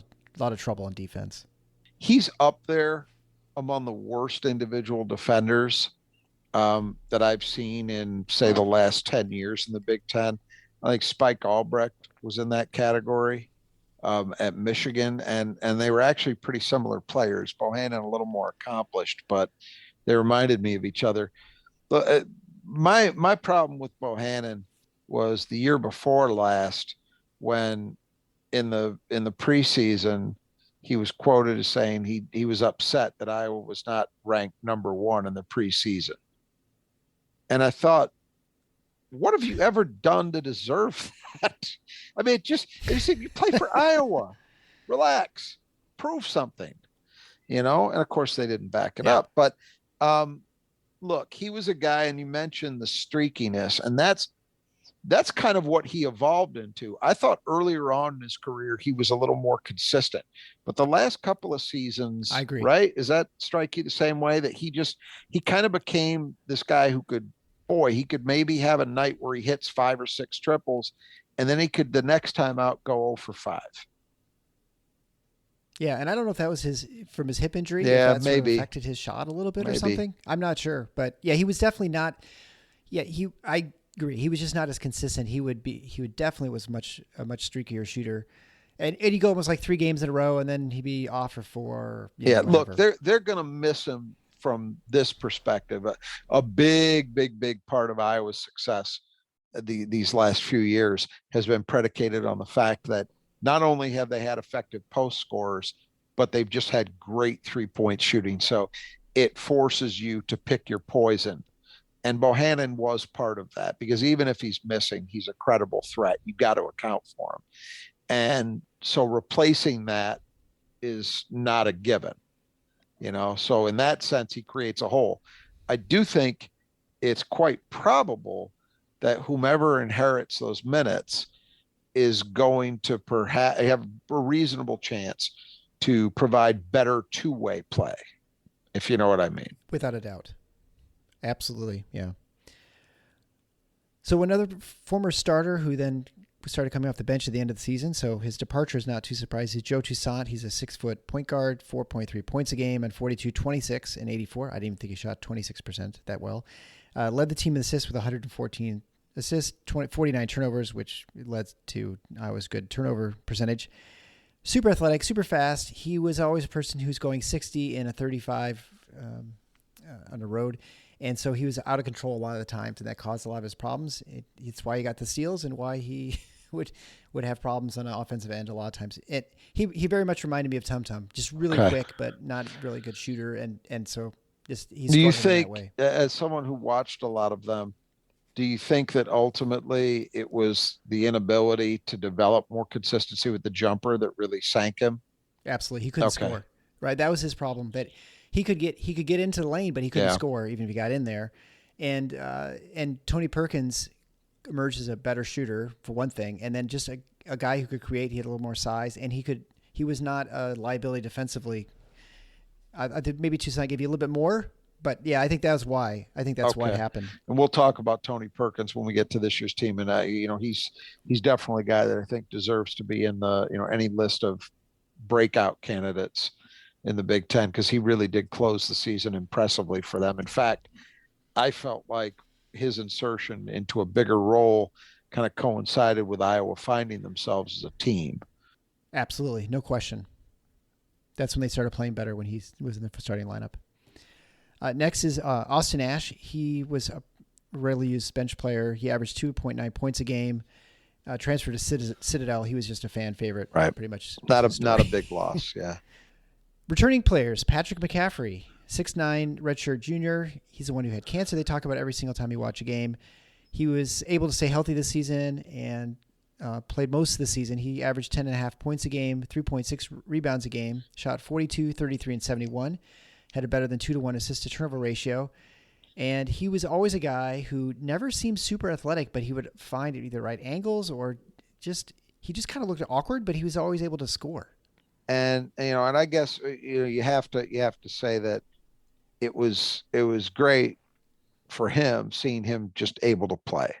of trouble on defense. He's up there among the worst individual defenders that I've seen in, say, the last 10 years in the Big Ten. I think Spike Albrecht was in that category at Michigan, and they were actually pretty similar players. Bohannon a little more accomplished, but They reminded me of each other. My problem with Bohannon was the year before last, when in the preseason he was quoted as saying he was upset that Iowa was not ranked number one in the preseason. And I thought, what have you ever done to deserve that? I mean, you said you play for Iowa. Relax, prove something, And of course they didn't back it up. But look, he was a guy, and you mentioned the streakiness, and that's kind of what he evolved into. I thought earlier on in his career he was a little more consistent, but the last couple of seasons, I agree. right? Is that strike you the same way, that he kind of became this guy who he could maybe have a night where he hits 5 or 6 triples, and then he could the next time out go 0 for 5. Yeah, and I don't know if that was from his hip injury. Yeah, if that maybe sort of affected his shot a little bit maybe. or something. I'm not sure, but yeah, he was definitely not. Yeah, I agree. He was just not as consistent. He definitely was a much streakier shooter, and he'd go almost like 3 games in a row, and then he'd be off for 4. Yeah, look, they're gonna miss him from this perspective. A big part of Iowa's success these last few years has been predicated on the fact that not only have they had effective post scorers, but they've just had great 3-point shooting. So it forces you to pick your poison. And Bohannon was part of that, because even if he's missing, he's a credible threat. You've got to account for him. And so replacing that is not a given, So in that sense, he creates a hole. I do think it's quite probable that whomever inherits those minutes is going to perhaps have a reasonable chance to provide better two-way play, if you know what I mean. Without a doubt. Absolutely, yeah. So another former starter who then started coming off the bench at the end of the season, so his departure is not too surprising, is Joe Toussaint. He's a 6-foot point guard, 4.3 points a game, and 42, 26, and 84. I didn't even think he shot 26% that well. Led the team in assists with 114 assists, 49 turnovers, which led to Iowa's good turnover percentage. Super athletic, super fast. He was always a person who's going 60 in a 35 on the road. And so he was out of control a lot of the times, and that caused a lot of his problems. It's why he got the steals and why he would have problems on the offensive end a lot of times. He very much reminded me of Tum Tum, just really quick, but not really good shooter. And so just he's. Do you think, as someone who watched a lot of them, do you think that ultimately it was the inability to develop more consistency with the jumper that really sank him? Absolutely, he couldn't score. Right, that was his problem. That he could get into the lane, but he couldn't score even if he got in there. And Tony Perkins emerged as a better shooter for one thing, and then just a guy who could create. He had a little more size, and he was not a liability defensively. I think maybe Toussaint gave you a little bit more. But yeah, I think that's why. I think that's what happened. And we'll talk about Tony Perkins when we get to this year's team. And he's definitely a guy that I think deserves to be in the any list of breakout candidates in the Big Ten, because he really did close the season impressively for them. In fact, I felt like his insertion into a bigger role kind of coincided with Iowa finding themselves as a team. Absolutely, no question. That's when they started playing better, when he was in the starting lineup. Next is Austin Ash. He was a rarely used bench player. He averaged 2.9 points a game. Transferred to Citadel. He was just a fan favorite. Right. Pretty much. Not a big loss. Yeah. Returning players, Patrick McCaffrey, 6'9", redshirt junior. He's the one who had cancer they talk about every single time you watch a game. He was able to stay healthy this season and played most of the season. He averaged 10.5 points a game, 3.6 rebounds a game, shot 42, 33, and 71. Had a better than 2-to-1 assist to turnover ratio. And he was always a guy who never seemed super athletic, but he would find either right angles or he just kind of looked awkward, but he was always able to score. And and I guess you have to say that it was great for him seeing him just able to play,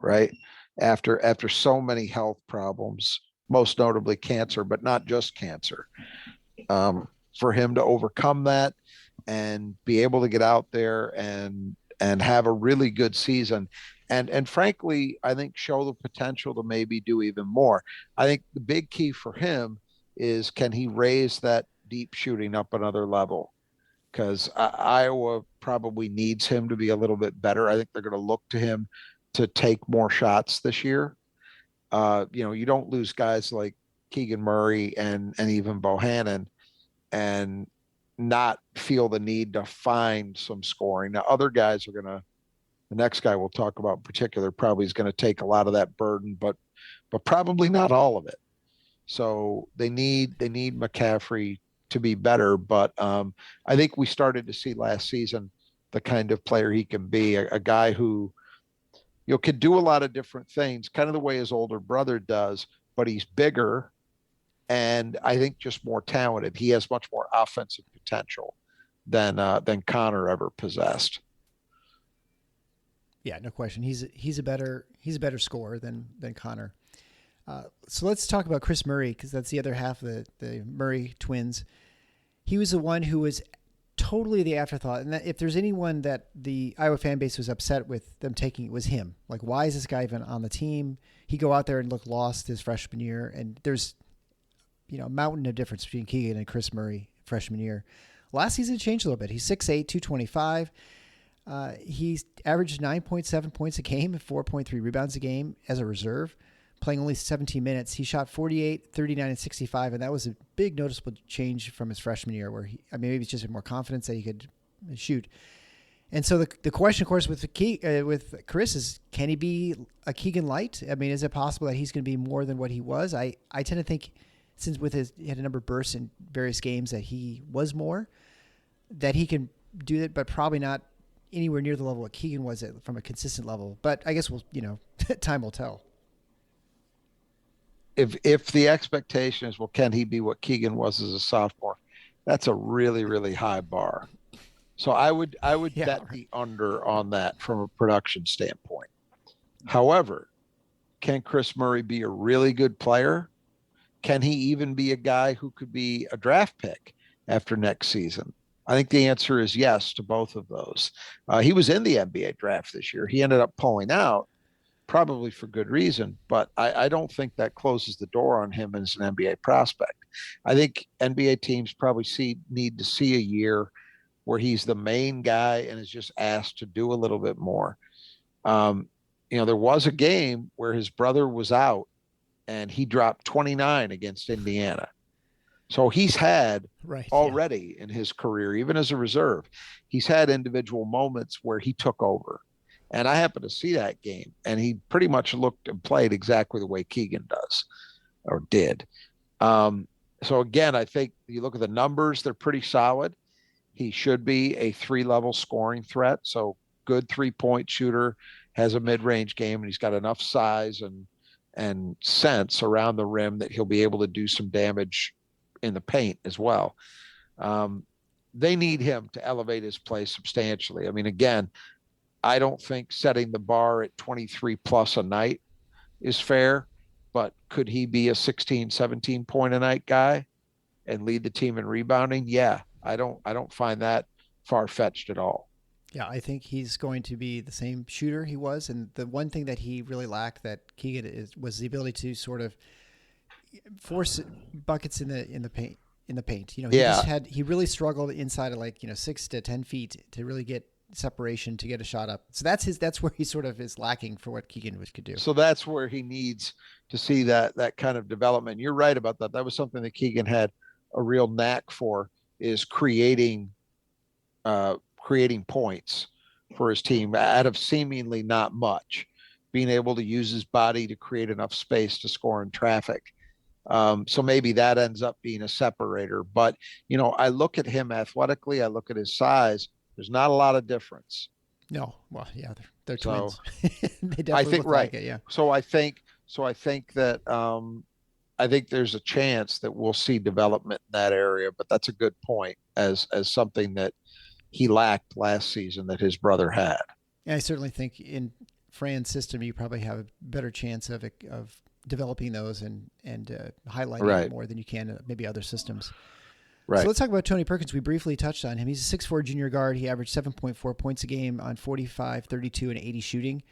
right? After so many health problems, most notably cancer, but not just cancer. For him to overcome that and be able to get out there and have a really good season. And frankly, I think show the potential to maybe do even more. I think the big key for him is, can he raise that deep shooting up another level? because Iowa probably needs him to be a little bit better. I think they're going to look to him to take more shots this year. You don't lose guys like Keegan Murray and even Bohannon and not feel the need to find some scoring. Now, other guys are going to, the next guy we'll talk about in particular probably is going to take a lot of that burden, but probably not all of it. So they need McCaffrey to be better. But I think we started to see last season the kind of player he can be, a guy who could do a lot of different things, kind of the way his older brother does, but he's bigger and I think just more talented. He has much more offensive potential than Connor ever possessed. Yeah, no question. He's a better scorer than Connor. So let's talk about Kris Murray, because that's the other half of the Murray twins. He was the one who was totally the afterthought. And that if there's anyone that the Iowa fan base was upset with them taking, it was him. Like, why is this guy even on the team? He go out there and look lost his freshman year. And there's, a mountain of difference between Keegan and Kris Murray freshman year. Last season it changed a little bit. He's 6'8", 225. He's averaged 9.7 points a game, 4.3 rebounds a game as a reserve, playing only 17 minutes. He shot 48, 39, and 65, and that was a big noticeable change from his freshman year where maybe it's just more confidence that he could shoot. And so the question, of course, with Kris is, can he be a Keegan light? I mean, is it possible that he's going to be more than what he was? I tend to think, since he had a number of bursts in various games, that he was more, that he can do it, but probably not anywhere near the level that Keegan was at from a consistent level. But I guess time will tell. If the expectation is, well, can he be what Keegan was as a sophomore? That's a really, really high bar. So I would bet the under on that from a production standpoint. However, can Kris Murray be a really good player? Can he even be a guy who could be a draft pick after next season? I think the answer is yes to both of those. He was in the NBA draft this year. He ended up pulling out, probably for good reason, but I don't think that closes the door on him as an NBA prospect. I think NBA teams probably need to see a year where he's the main guy and is just asked to do a little bit more. There was a game where his brother was out and he dropped 29 against Indiana. So he's had already in his career, even as a reserve, he's had individual moments where he took over. And I happened to see that game, and he pretty much looked and played exactly the way Keegan does or did. So again, I think you look at the numbers, they're pretty solid. He should be a 3-level scoring threat. So good 3-point shooter, has a mid-range game, and he's got enough size and sense around the rim that he'll be able to do some damage in the paint as well. They need him to elevate his play substantially. I mean, again, I don't think setting the bar at 23 plus a night is fair, but could he be a 16, 17 point a night guy and lead the team in rebounding? Yeah, I don't find that far-fetched at all. Yeah, I think he's going to be the same shooter he was. And the one thing that he really lacked that Keegan was the ability to sort of force buckets in the paint. He really struggled inside of 6 to 10 feet to really get separation to get a shot up. So that's where he sort of is lacking for what Keegan could do. So that's where he needs to see that kind of development. You're right about that. That was something that Keegan had a real knack for, is creating points for his team out of seemingly not much, being able to use his body to create enough space to score in traffic. So maybe that ends up being a separator. But, I look at him athletically, I look at his size. There's not a lot of difference. No. Well, yeah, they're twins. They definitely I think, look like it, yeah. So I think that I think there's a chance that we'll see development in that area, but that's a good point as something that he lacked last season that his brother had. And I certainly think in Fran's system, you probably have a better chance of developing those and highlighting it more than you can in maybe other systems. Right. So let's talk about Tony Perkins. We briefly touched on him. He's a 6'4" junior guard. He averaged 7.4 points a game on 45, 32, and 80 shooting.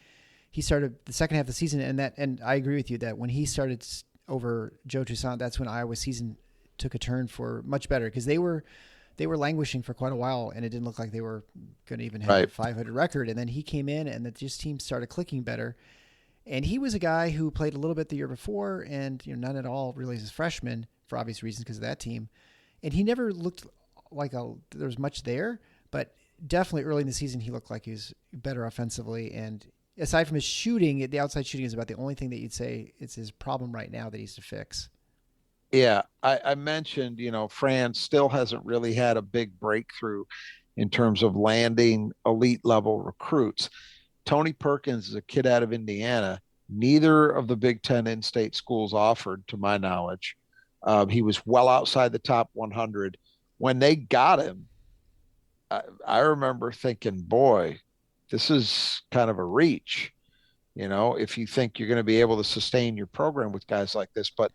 He started the second half of the season, and I agree with you that when he started over Joe Toussaint, that's when Iowa's season took a turn for much better, because they were they were languishing for quite a while, and it didn't look like they were going to even have a Right. 500 record. And then he came in, and the just team started clicking better. And he was a guy who played a little bit the year before, and none at all really as a freshman for obvious reasons because of that team. And he never looked like there was much there, but definitely early in the season he looked like he was better offensively. And aside from his shooting, the outside shooting is about the only thing that you'd say it's his problem right now that he needs to fix. Yeah, I mentioned, Fran still hasn't really had a big breakthrough in terms of landing elite level recruits. Tony Perkins is a kid out of Indiana. Neither of the Big Ten in-state schools offered, to my knowledge. He was well outside the top 100. When they got him, I remember thinking, boy, this is kind of a reach, if you think you're going to be able to sustain your program with guys like this. But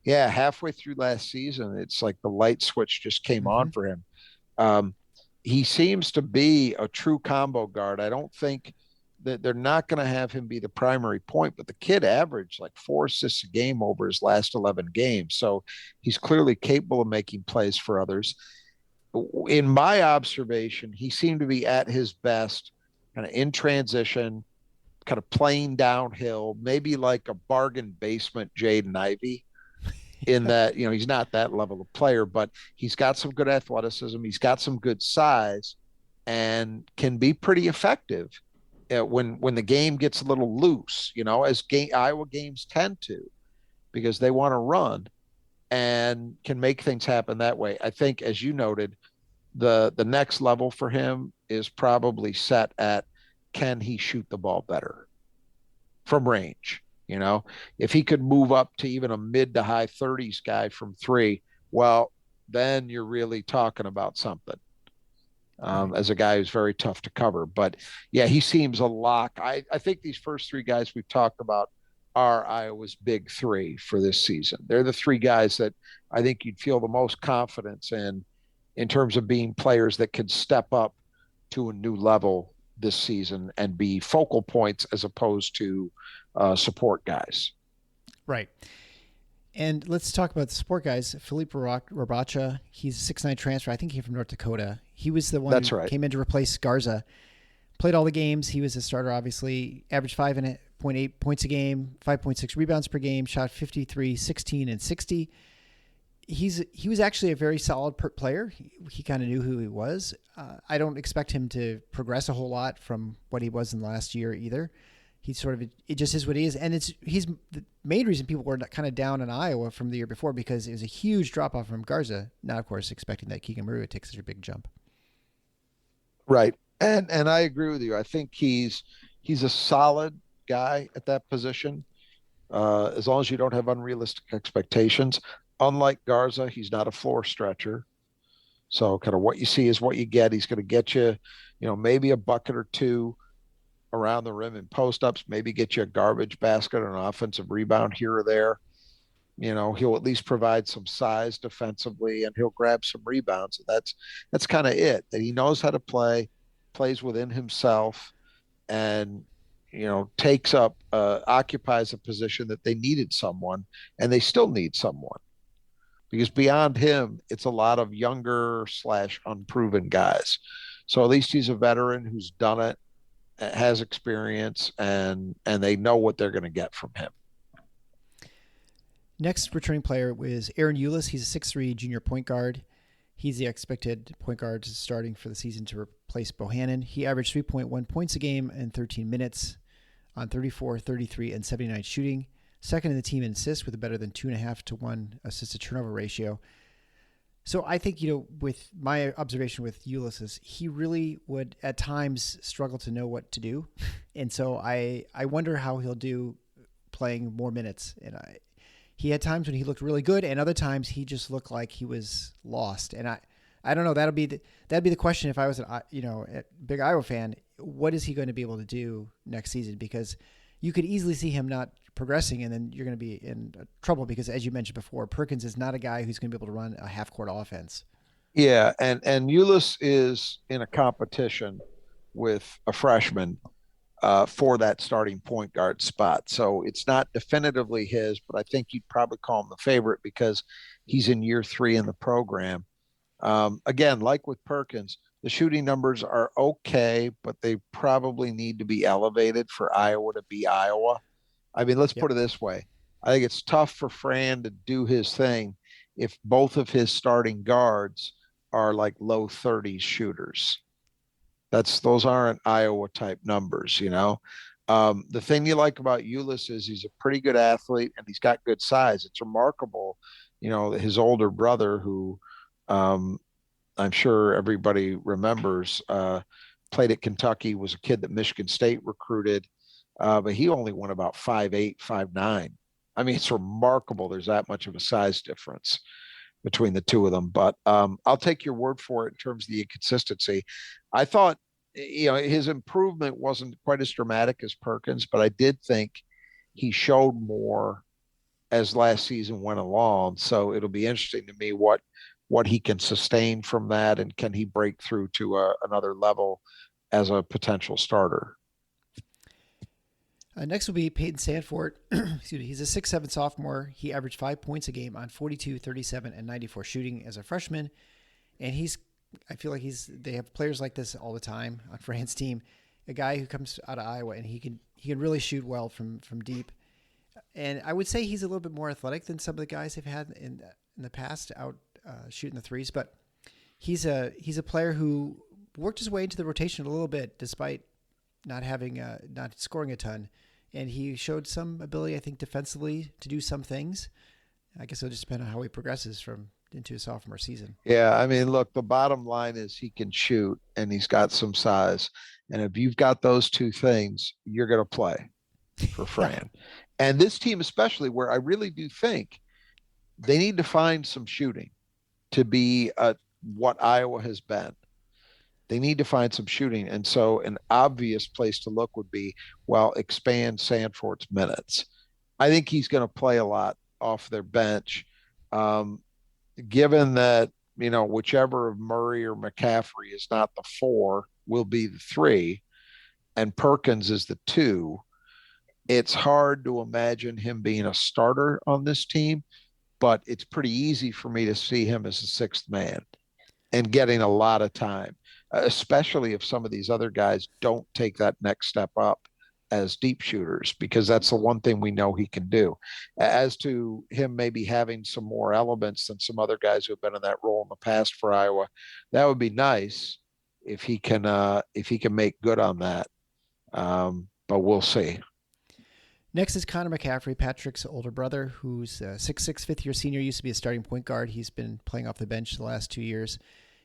yeah, halfway through last season, it's like the light switch just came on for him. He seems to be a true combo guard. I don't think that they're not going to have him be the primary point, but the kid averaged like 4 assists a game over his last 11 games. So he's clearly capable of making plays for others. In my observation, he seemed to be at his best kind of in transition, kind of playing downhill, maybe like a bargain basement Jaden Ivey. In that, he's not that level of player, but he's got some good athleticism. He's got some good size and can be pretty effective when the game gets a little loose, as Iowa games tend to, because they want to run and can make things happen that way. I think, as you noted, the next level for him is probably set at, can he shoot the ball better from range? If he could move up to even a mid to high 30s guy from 3, well, then you're really talking about something. As a guy who's very tough to cover. But yeah, he seems a lock. I think these first 3 guys we've talked about are Iowa's big 3 for this season. They're the 3 guys that I think you'd feel the most confidence in terms of being players that could step up to a new level this season and be focal points as opposed to support guys. Right. And let's talk about the support guys. Philippe Rabacha, he's a 6'9" transfer. I think he came from North Dakota. He was the one who came in to replace Garza. Played all the games. He was a starter, obviously. Averaged 5.8 points a game, 5.6 rebounds per game, shot 53, 16, and 60. He was actually a very solid player. He kind of knew who he was. I don't expect him to progress a whole lot from what he was in the last year either. He's sort of, it just is what he is. And he's the main reason people were kind of down on Iowa from the year before, because it was a huge drop off from Garza. Not, of course, expecting that Keegan Murray would take such a big jump. Right. And I agree with you. I think he's a solid guy at that position. As long as you don't have unrealistic expectations. Unlike Garza, he's not a floor stretcher. So kind of what you see is what you get. He's going to get you, maybe a bucket or 2 around the rim in post-ups, maybe get you a garbage basket or an offensive rebound here or there. He'll at least provide some size defensively, and he'll grab some rebounds. That's kind of it. That he knows how to play, plays within himself, and occupies a position that they needed someone, and they still need someone. Because beyond him, it's a lot of younger / unproven guys. So at least he's a veteran who's done it, has experience, and they know what they're going to get from him. Next returning player was Aaron Eulis. He's a 6'3" junior point guard. He's the expected point guard starting for the season to replace Bohannon. He averaged 3.1 points a game in 13 minutes on 34, 33, and 79 shooting. Second in the team in assists with a better than 2.5 to 1 assist to turnover ratio. So I think, with my observation with Eulis is he really would at times struggle to know what to do. And so I wonder how he'll do playing more minutes. And he had times when he looked really good, and other times he just looked like he was lost. And I don't know, that'd be the question if I was a big Iowa fan. What is he going to be able to do next season? Because you could easily see him not progressing, and then you're going to be in trouble because, as you mentioned before, Perkins is not a guy who's going to be able to run a half-court offense. Yeah, and Eulis is in a competition with a freshman for that starting point guard spot. So it's not definitively his, but I think you'd probably call him the favorite because he's in year 3 in the program. Again, like with Perkins, the shooting numbers are okay, but they probably need to be elevated for Iowa to be Iowa. I mean, let's Yep. put it this way. I think it's tough for Fran to do his thing if both of his starting guards are like low 30s shooters. Those aren't Iowa type numbers, you know. The thing you like about Ulis is he's a pretty good athlete and he's got good size. It's remarkable, you know, his older brother, who um, I'm sure everybody remembers, played at Kentucky, was a kid that Michigan State recruited, but he only went about 5'8", 5'9". I mean, it's remarkable. There's that much of a size difference between the two of them. But I'll take your word for it in terms of the inconsistency. I thought, you know, his improvement wasn't quite as dramatic as Perkins, but I did think he showed more as last season went along. So it'll be interesting to me what he can sustain from that, and can he break through to another level as a potential starter. Next will be Peyton Sandfort. Excuse me. He's a 6'7" sophomore. He averaged 5 points a game on 42, 37, and 94 shooting as a freshman. And I feel like they have players like this all the time on Fran's team. A guy who comes out of Iowa and he can really shoot well from deep. And I would say he's a little bit more athletic than some of the guys they've had in the past out shooting the threes. But he's a player who worked his way into the rotation a little bit despite not scoring a ton. And he showed some ability, I think, defensively to do some things. I guess it'll just depend on how he progresses into his sophomore season. Yeah, I mean, look, the bottom line is he can shoot and he's got some size. And if you've got those two things, you're going to play for Fran. And this team, especially, where I really do think they need to find some shooting to be what Iowa has been. They need to find some shooting. And so an obvious place to look would be, well, expand Sandfort's minutes. I think he's going to play a lot off their bench. Given that, you know, whichever of Murray or McCaffrey is not the 4 will be the 3, and Perkins is the 2, it's hard to imagine him being a starter on this team, but it's pretty easy for me to see him as a 6th man and getting a lot of time, especially if some of these other guys don't take that next step up as deep shooters, because that's the one thing we know he can do. As to him maybe having some more elements than some other guys who have been in that role in the past for Iowa, that would be nice if he can make good on that. But we'll see. Next is Connor McCaffrey, Patrick's older brother, who's a 6'6", fifth-year senior, used to be a starting point guard. He's been playing off the bench the last 2 years.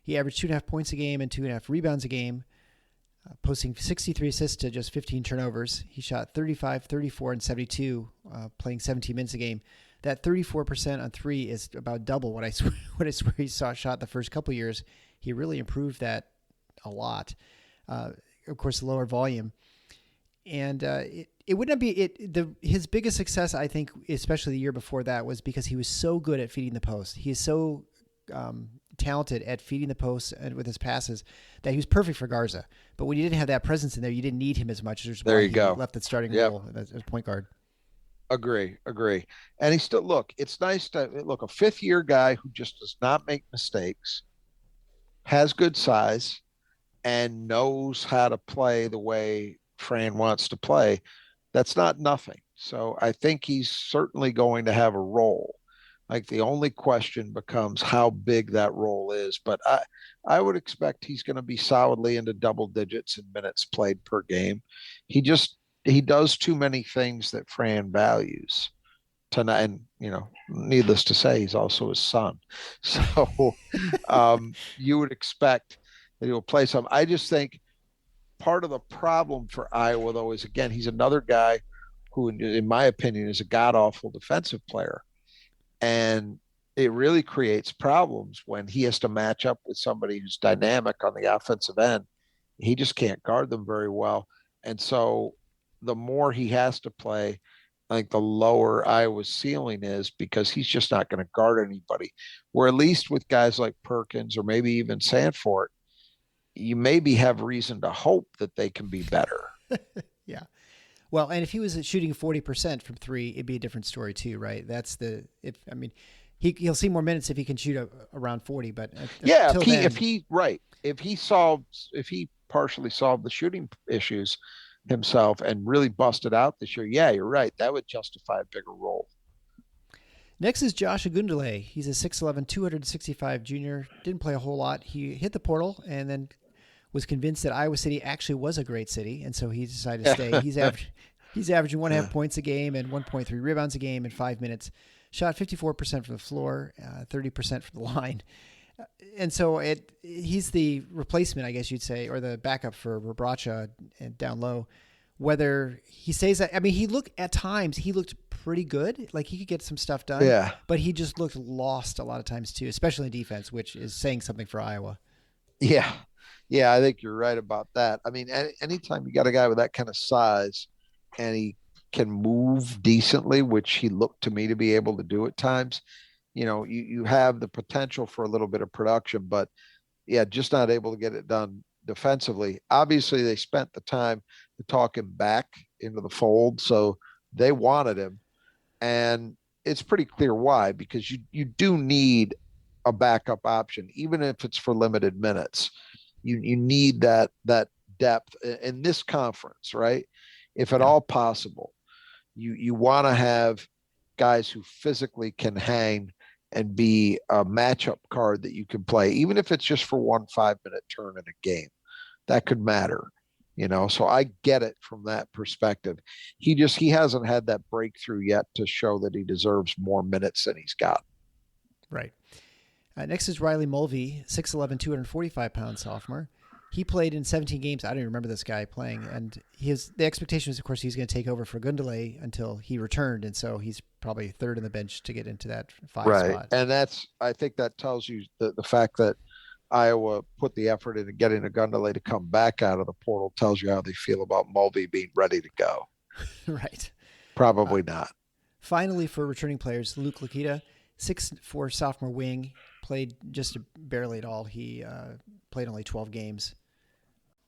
He averaged 2.5 points a game and 2.5 rebounds a game, posting 63 assists to just 15 turnovers. He shot 35, 34, and 72, playing 17 minutes a game. That 34% on 3 is about double what I swear he shot the first couple years. He really improved that a lot. Of course, the lower volume. And it would not be his biggest success, I think, especially the year before that, was because he was so good at feeding the post. He is so talented at feeding the post and with his passes that he was perfect for Garza. But when you didn't have that presence in there, you didn't need him as much. There you go. Left the starting role as point guard. Agree. And he still, it's nice to look, a 5th-year guy who just does not make mistakes, has good size, and knows how to play the way Fran wants to play. That's not nothing. So I think he's certainly going to have a role. Like, the only question becomes how big that role is. But I would expect he's going to be solidly into double digits in minutes played per game. He does too many things that Fran values tonight. And, you know, needless to say, he's also his son. So you would expect that he'll play some. I just think part of the problem for Iowa, though, is, again, he's another guy who, in my opinion, is a god-awful defensive player. And it really creates problems when he has to match up with somebody who's dynamic on the offensive end. He just can't guard them very well. And so the more he has to play, I think the lower Iowa's ceiling is, because he's just not going to guard anybody. Where at least with guys like Perkins or maybe even Sandfort, you maybe have reason to hope that they can be better. Yeah. Well, and if he was shooting 40% from 3, it'd be a different story too, right? he'll see more minutes if he can shoot around 40. But Yeah, until then, if he partially solved the shooting issues himself and really busted out this year, yeah, you're right. That would justify a bigger role. next is Josh Agundale. He's a 6'11", 265 junior. Didn't play a whole lot. He hit the portal and then was convinced that Iowa City actually was a great city, and so he decided to stay. He's averaging 1.5 points a game and 1.3 rebounds a game in 5 minutes. Shot 54% from the floor, 30% from the line. And so he's the replacement, I guess you'd say, or the backup for Rebraca down low. Whether he stays that, I mean, at times he looked pretty good. Like he could get some stuff done. Yeah. But he just looked lost a lot of times too, especially in defense, which is saying something for Iowa. Yeah. Yeah, I think you're right about that. I mean, anytime you got a guy with that kind of size and he can move decently, which he looked to me to be able to do at times, you have the potential for a little bit of production, but yeah, just not able to get it done defensively. Obviously, they spent the time to talk him back into the fold, so they wanted him. And it's pretty clear why, because you do need a backup option, even if it's for limited minutes. You need that depth in this conference, right? If at all possible, you want to have guys who physically can hang and be a matchup card that you can play, even if it's just for 1 5-minute turn in a game. That could matter, So I get it from that perspective. He hasn't had that breakthrough yet to show that he deserves more minutes than he's got. Right. Next is Riley Mulvey, 6'11", 245-pound sophomore. He played in 17 games. I don't even remember this guy playing. And the expectation was, of course, he's going to take over for Gundele until he returned. And so he's probably third in the bench to get into that 5 spot. And I think that tells you the fact that Iowa put the effort into getting a Gundele to come back out of the portal tells you how they feel about Mulvey being ready to go. Right. Probably not. Finally, for returning players, Luke Lakita, 6'4" sophomore wing, played just barely at all. He played only 12 games.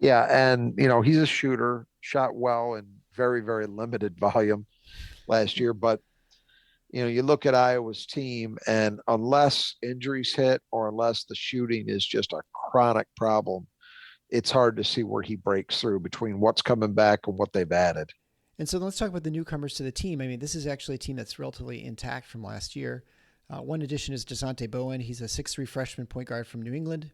Yeah, and he's a shooter, shot well in very, very limited volume last year. But you look at Iowa's team, and unless injuries hit or unless the shooting is just a chronic problem, it's hard to see where he breaks through between what's coming back and what they've added. And so let's talk about the newcomers to the team. I mean, this is actually a team that's relatively intact from last year. One addition is DeSante Bowen. He's a 6'3" freshman point guard from New England.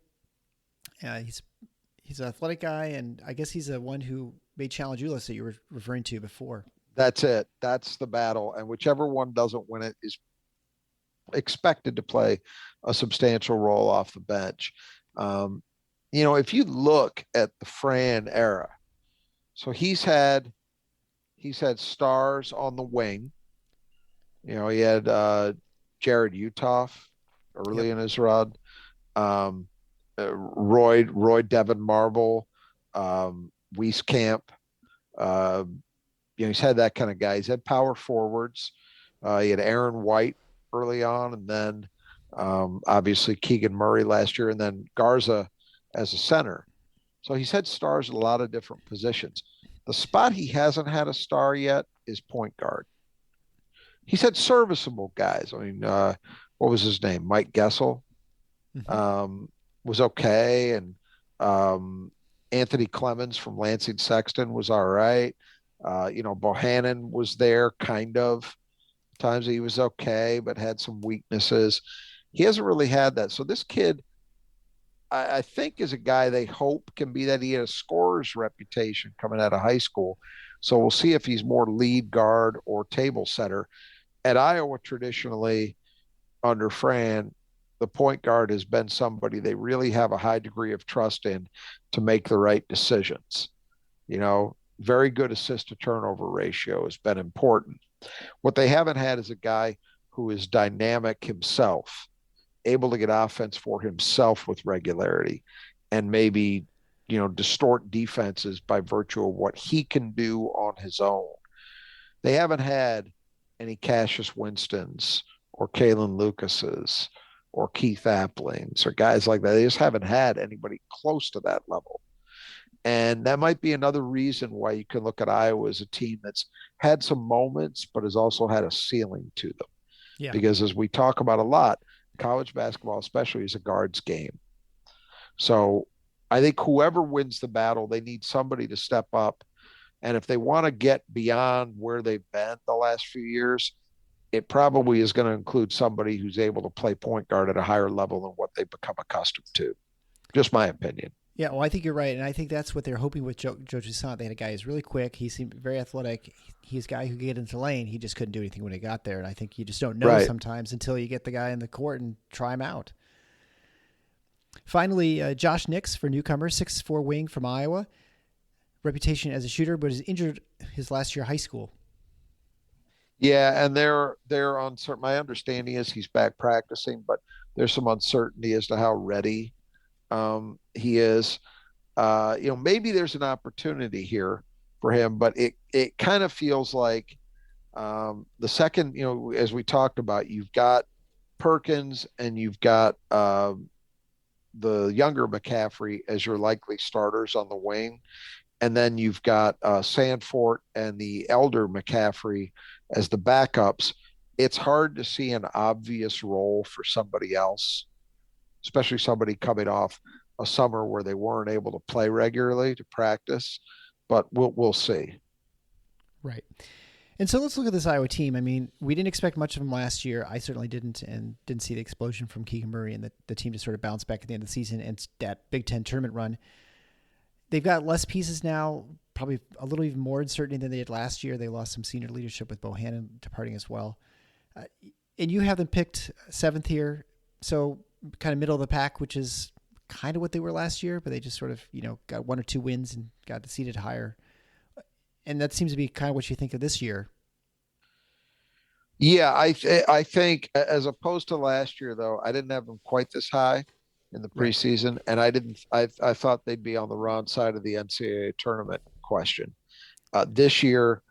He's an athletic guy, and I guess he's the one who made Challenge Ulyss that you were referring to before. That's it. That's the battle. And whichever one doesn't win it is expected to play a substantial role off the bench. If you look at the Fran era, so he's had stars on the wing. He had Jared Utoff early in his run. Roy Devin Marble, Wieskamp. He's had that kind of guy. He's had power forwards. He had Aaron White early on, and then obviously Keegan Murray last year, and then Garza as a center. So he's had stars at a lot of different positions. The spot he hasn't had a star yet is point guard. He's had serviceable guys. I mean, what was his name? Mike Gessel was okay, and Anthony Clemens from Lansing Sexton was all right. Bohannon was there, kind of. Times he was okay, but had some weaknesses. He hasn't really had that. So this kid, I think, is a guy they hope can be that. He had a scorer's reputation coming out of high school. So we'll see if he's more lead guard or table setter. At Iowa, traditionally, under Fran, the point guard has been somebody they really have a high degree of trust in to make the right decisions. Very good assist to turnover ratio has been important. What they haven't had is a guy who is dynamic himself, able to get offense for himself with regularity, and maybe, distort defenses by virtue of what he can do on his own. They haven't had any Cassius Winstons or Kalen Lucases or Keith Applings or guys like that. They just haven't had anybody close to that level. And that might be another reason why you can look at Iowa as a team that's had some moments, but has also had a ceiling to them. Yeah. because as we talk about a lot, college basketball especially is a guards game. So I think whoever wins the battle, they need somebody to step up. And if they want to get beyond where they've been the last few years, it probably is going to include somebody who's able to play point guard at a higher level than what they've become accustomed to. Just my opinion. Yeah, well, I think you're right, and I think that's what they're hoping with Joe Toussaint. They had a guy who's really quick. He seemed very athletic. He's a guy who could get into the lane. He just couldn't do anything when he got there, and I think you just don't know Right. sometimes until you get the guy in the court and try him out. Finally, Josh Nix for newcomer, 6'4" wing from Iowa. Reputation as a shooter, but is injured his last year of high school. Yeah, and they're uncertain. My understanding is he's back practicing, but there's some uncertainty as to how ready he is. Maybe there's an opportunity here for him, but it kind of feels like the second, as we talked about, you've got Perkins and you've got the younger McCaffrey as your likely starters on the wing. And then you've got Sandfort and the elder McCaffrey as the backups. It's hard to see an obvious role for somebody else, especially somebody coming off a summer where they weren't able to play regularly to practice. But we'll see. Right. And so let's look at this Iowa team. I mean, we didn't expect much of them last year. I certainly didn't, and didn't see the explosion from Keegan Murray and the team just sort of bounced back at the end of the season and that Big Ten tournament run. They've got less pieces now, probably a little even more uncertainty than they did last year. They lost some senior leadership with Bohannon departing as well. And you have them picked 7th here, so kind of middle of the pack, which is kind of what they were last year, but they just sort of, got 1 or 2 wins and got seated higher. And that seems to be kind of what you think of this year. Yeah, I think as opposed to last year, though, I didn't have them quite this high in the preseason, and I thought they'd be on the wrong side of the NCAA tournament question. This year,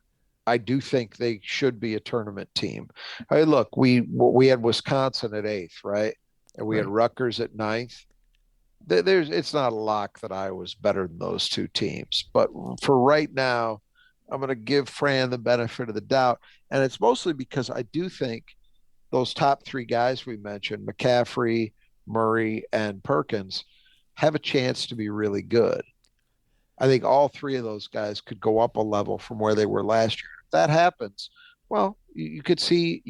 I do think they should be a tournament team. Hey, look, we had Wisconsin at 8th, right? And we had Rutgers at 9th. It's not a lock that Iowa's better than those two teams, but for right now, I'm going to give Fran the benefit of the doubt, and it's mostly because I do think those top 3 guys we mentioned, McCaffrey, Murray, and Perkins, have a chance to be really good. I think all 3 of those guys could go up a level from where they were last year. If that happens, well, you could see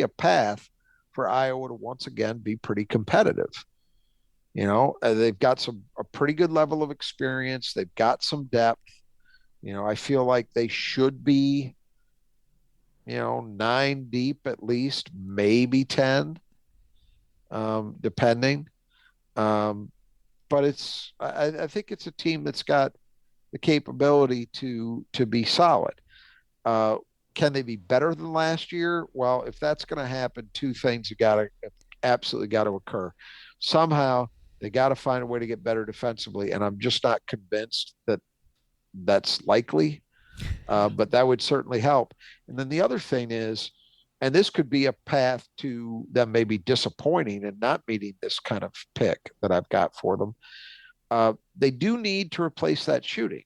a path for Iowa to once again be pretty competitive. They've got a pretty good level of experience. They've got some depth. I feel like they should be, 9 deep at least, maybe 10. Depending. But I think it's a team that's got the capability to be solid. Can they be better than last year? Well, if that's going to happen, 2 things absolutely got to occur. Somehow they got to find a way to get better defensively, and I'm just not convinced that that's likely. But that would certainly help. And then the other thing is, and this could be a path to them maybe disappointing and not meeting this kind of pick that I've got for them. They do need to replace that shooting.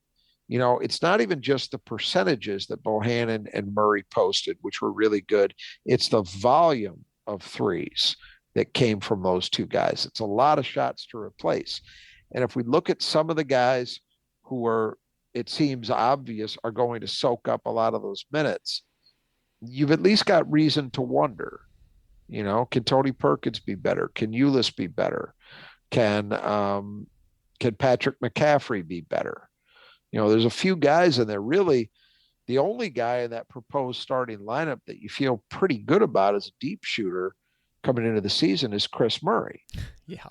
It's not even just the percentages that Bohannon and Murray posted, which were really good. It's the volume of threes that came from those 2 guys. It's a lot of shots to replace. And if we look at some of the guys who are, it seems obvious, are going to soak up a lot of those minutes, you've at least got reason to wonder, can Tony Perkins be better? Can Ulis be better? Can Patrick McCaffrey be better? There's a few guys in there. Really, the only guy in that proposed starting lineup that you feel pretty good about as a deep shooter coming into the season is Kris Murray. Yeah.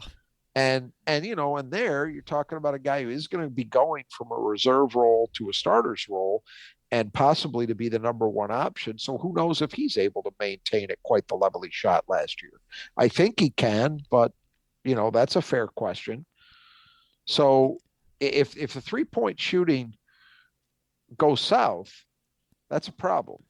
And there you're talking about a guy who is going to be going from a reserve role to a starter's role and possibly to be the number 1 option. So who knows if he's able to maintain at quite the level he shot last year. I think he can, but that's a fair question. So if the 3-point shooting goes south, that's a problem.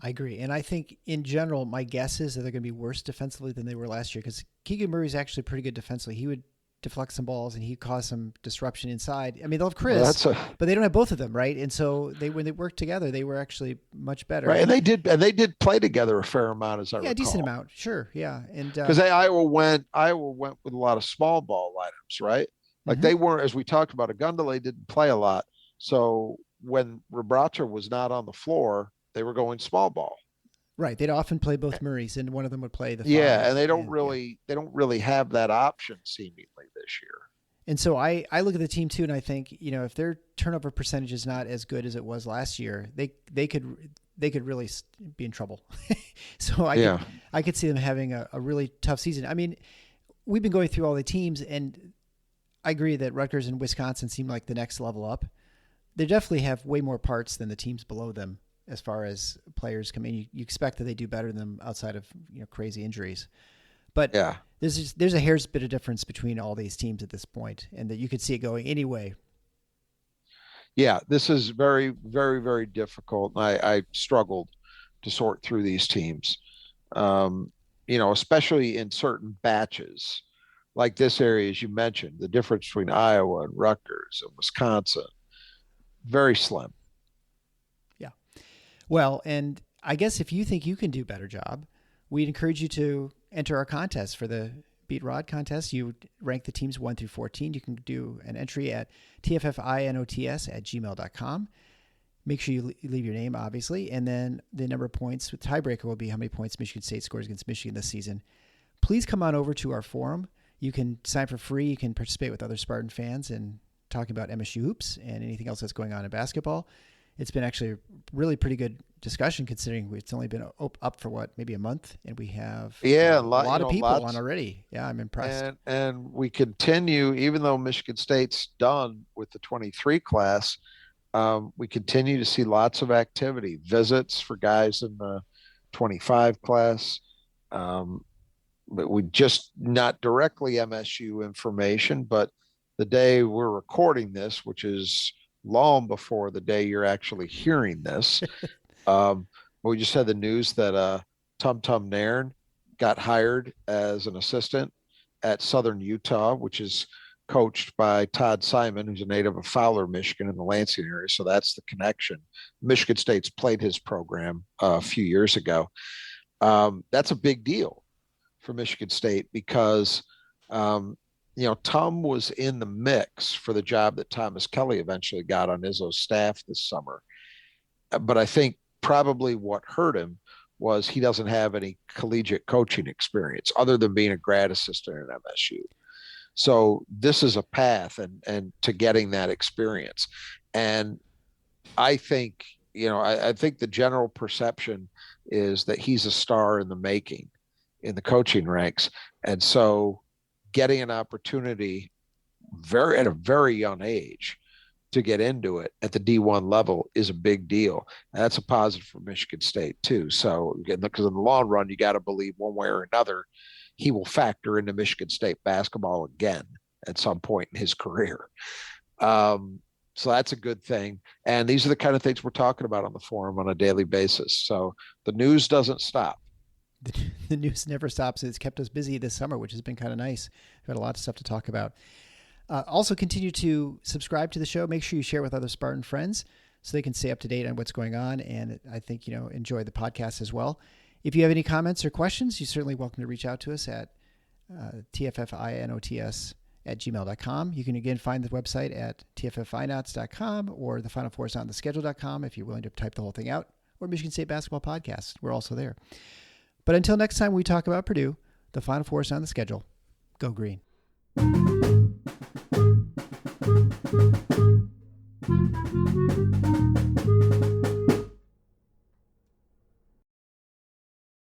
I agree. And I think in general, my guess is that they're going to be worse defensively than they were last year, because Keegan Murray is actually pretty good defensively. He would deflect some balls and he cause some disruption inside. I mean, they'll have Kris, Well, but they don't have both of them, right? And so when they worked together, they were actually much better. right. And they did play together a fair amount, as I recall. A decent amount. Sure. Yeah. And because Iowa went with a lot of small ball lineups, right? Like they weren't, as we talked about, Agundale didn't play a lot. So when Rabracha was not on the floor, they were going small ball. Right. They'd often play both Murrays, and one of them would play the 5. Yeah, and they don't really have that option seemingly this year. And so I look at the team too, and I think, if their turnover percentage is not as good as it was last year, they could really be in trouble. So I could see them having a really tough season. I mean, we've been going through all the teams, and I agree that Rutgers and Wisconsin seem like the next level up. They definitely have way more parts than the teams below them as far as players come in. You expect that they do better than them outside of crazy injuries. But there's a hair's bit of difference between all these teams at this point, and that you could see it going anyway. Yeah, this is very, very, very difficult. I struggled to sort through these teams, especially in certain batches, like this area, as you mentioned, the difference between Iowa and Rutgers and Wisconsin, very slim. Yeah. Well, and I guess if you think you can do a better job, we'd encourage you to enter our contest for the Beat Rod contest. You rank the teams 1 through 14. You can do an entry at tffinots@gmail.com. Make sure you leave your name, obviously, and then the number of points. The tiebreaker will be how many points Michigan State scores against Michigan this season. Please come on over to our forum. You can sign for free. You can participate with other Spartan fans and talking about MSU hoops and anything else that's going on in basketball. It's been actually a really pretty good discussion, considering it's only been up for maybe a month, and we have a lot of people on already. Yeah, I'm impressed. And we continue, even though Michigan State's done with the 23 class, we continue to see lots of activity, visits for guys in the 25 class. But we just not directly MSU information, but the day we're recording this, which is long before the day you're actually hearing this, we just had the news that Tum Tum Nairn got hired as an assistant at Southern Utah, which is coached by Todd Simon, who's a native of Fowler, Michigan, in the Lansing area. So that's the connection. Michigan State's played his program a few years ago. That's a big deal for Michigan State because Tom was in the mix for the job that Thomas Kelly eventually got on Izzo's staff this summer. But I think probably what hurt him was he doesn't have any collegiate coaching experience other than being a grad assistant at MSU. So this is a path and to getting that experience. And I think, I think the general perception is that he's a star in the making in the coaching ranks. And so getting an opportunity at a very young age to get into it at the D1 level is a big deal. And that's a positive for Michigan State too. So because in the long run, you got to believe one way or another, he will factor into Michigan State basketball again at some point in his career. So that's a good thing. And these are the kind of things we're talking about on the forum on a daily basis. So the news doesn't stop. The news never stops. It's kept us busy this summer, which has been kind of nice. We've got a lot of stuff to talk about. Also, continue to subscribe to the show. Make sure you share with other Spartan friends so they can stay up to date on what's going on. And I think, enjoy the podcast as well. If you have any comments or questions, you're certainly welcome to reach out to us at tffinots@gmail.com. You can again find the website at tffinots.com or the Final Four is on the schedule.com if you're willing to type the whole thing out, or Michigan State Basketball Podcast. We're also there. But until next time we talk about Purdue, the Final Four is on the schedule. Go Green.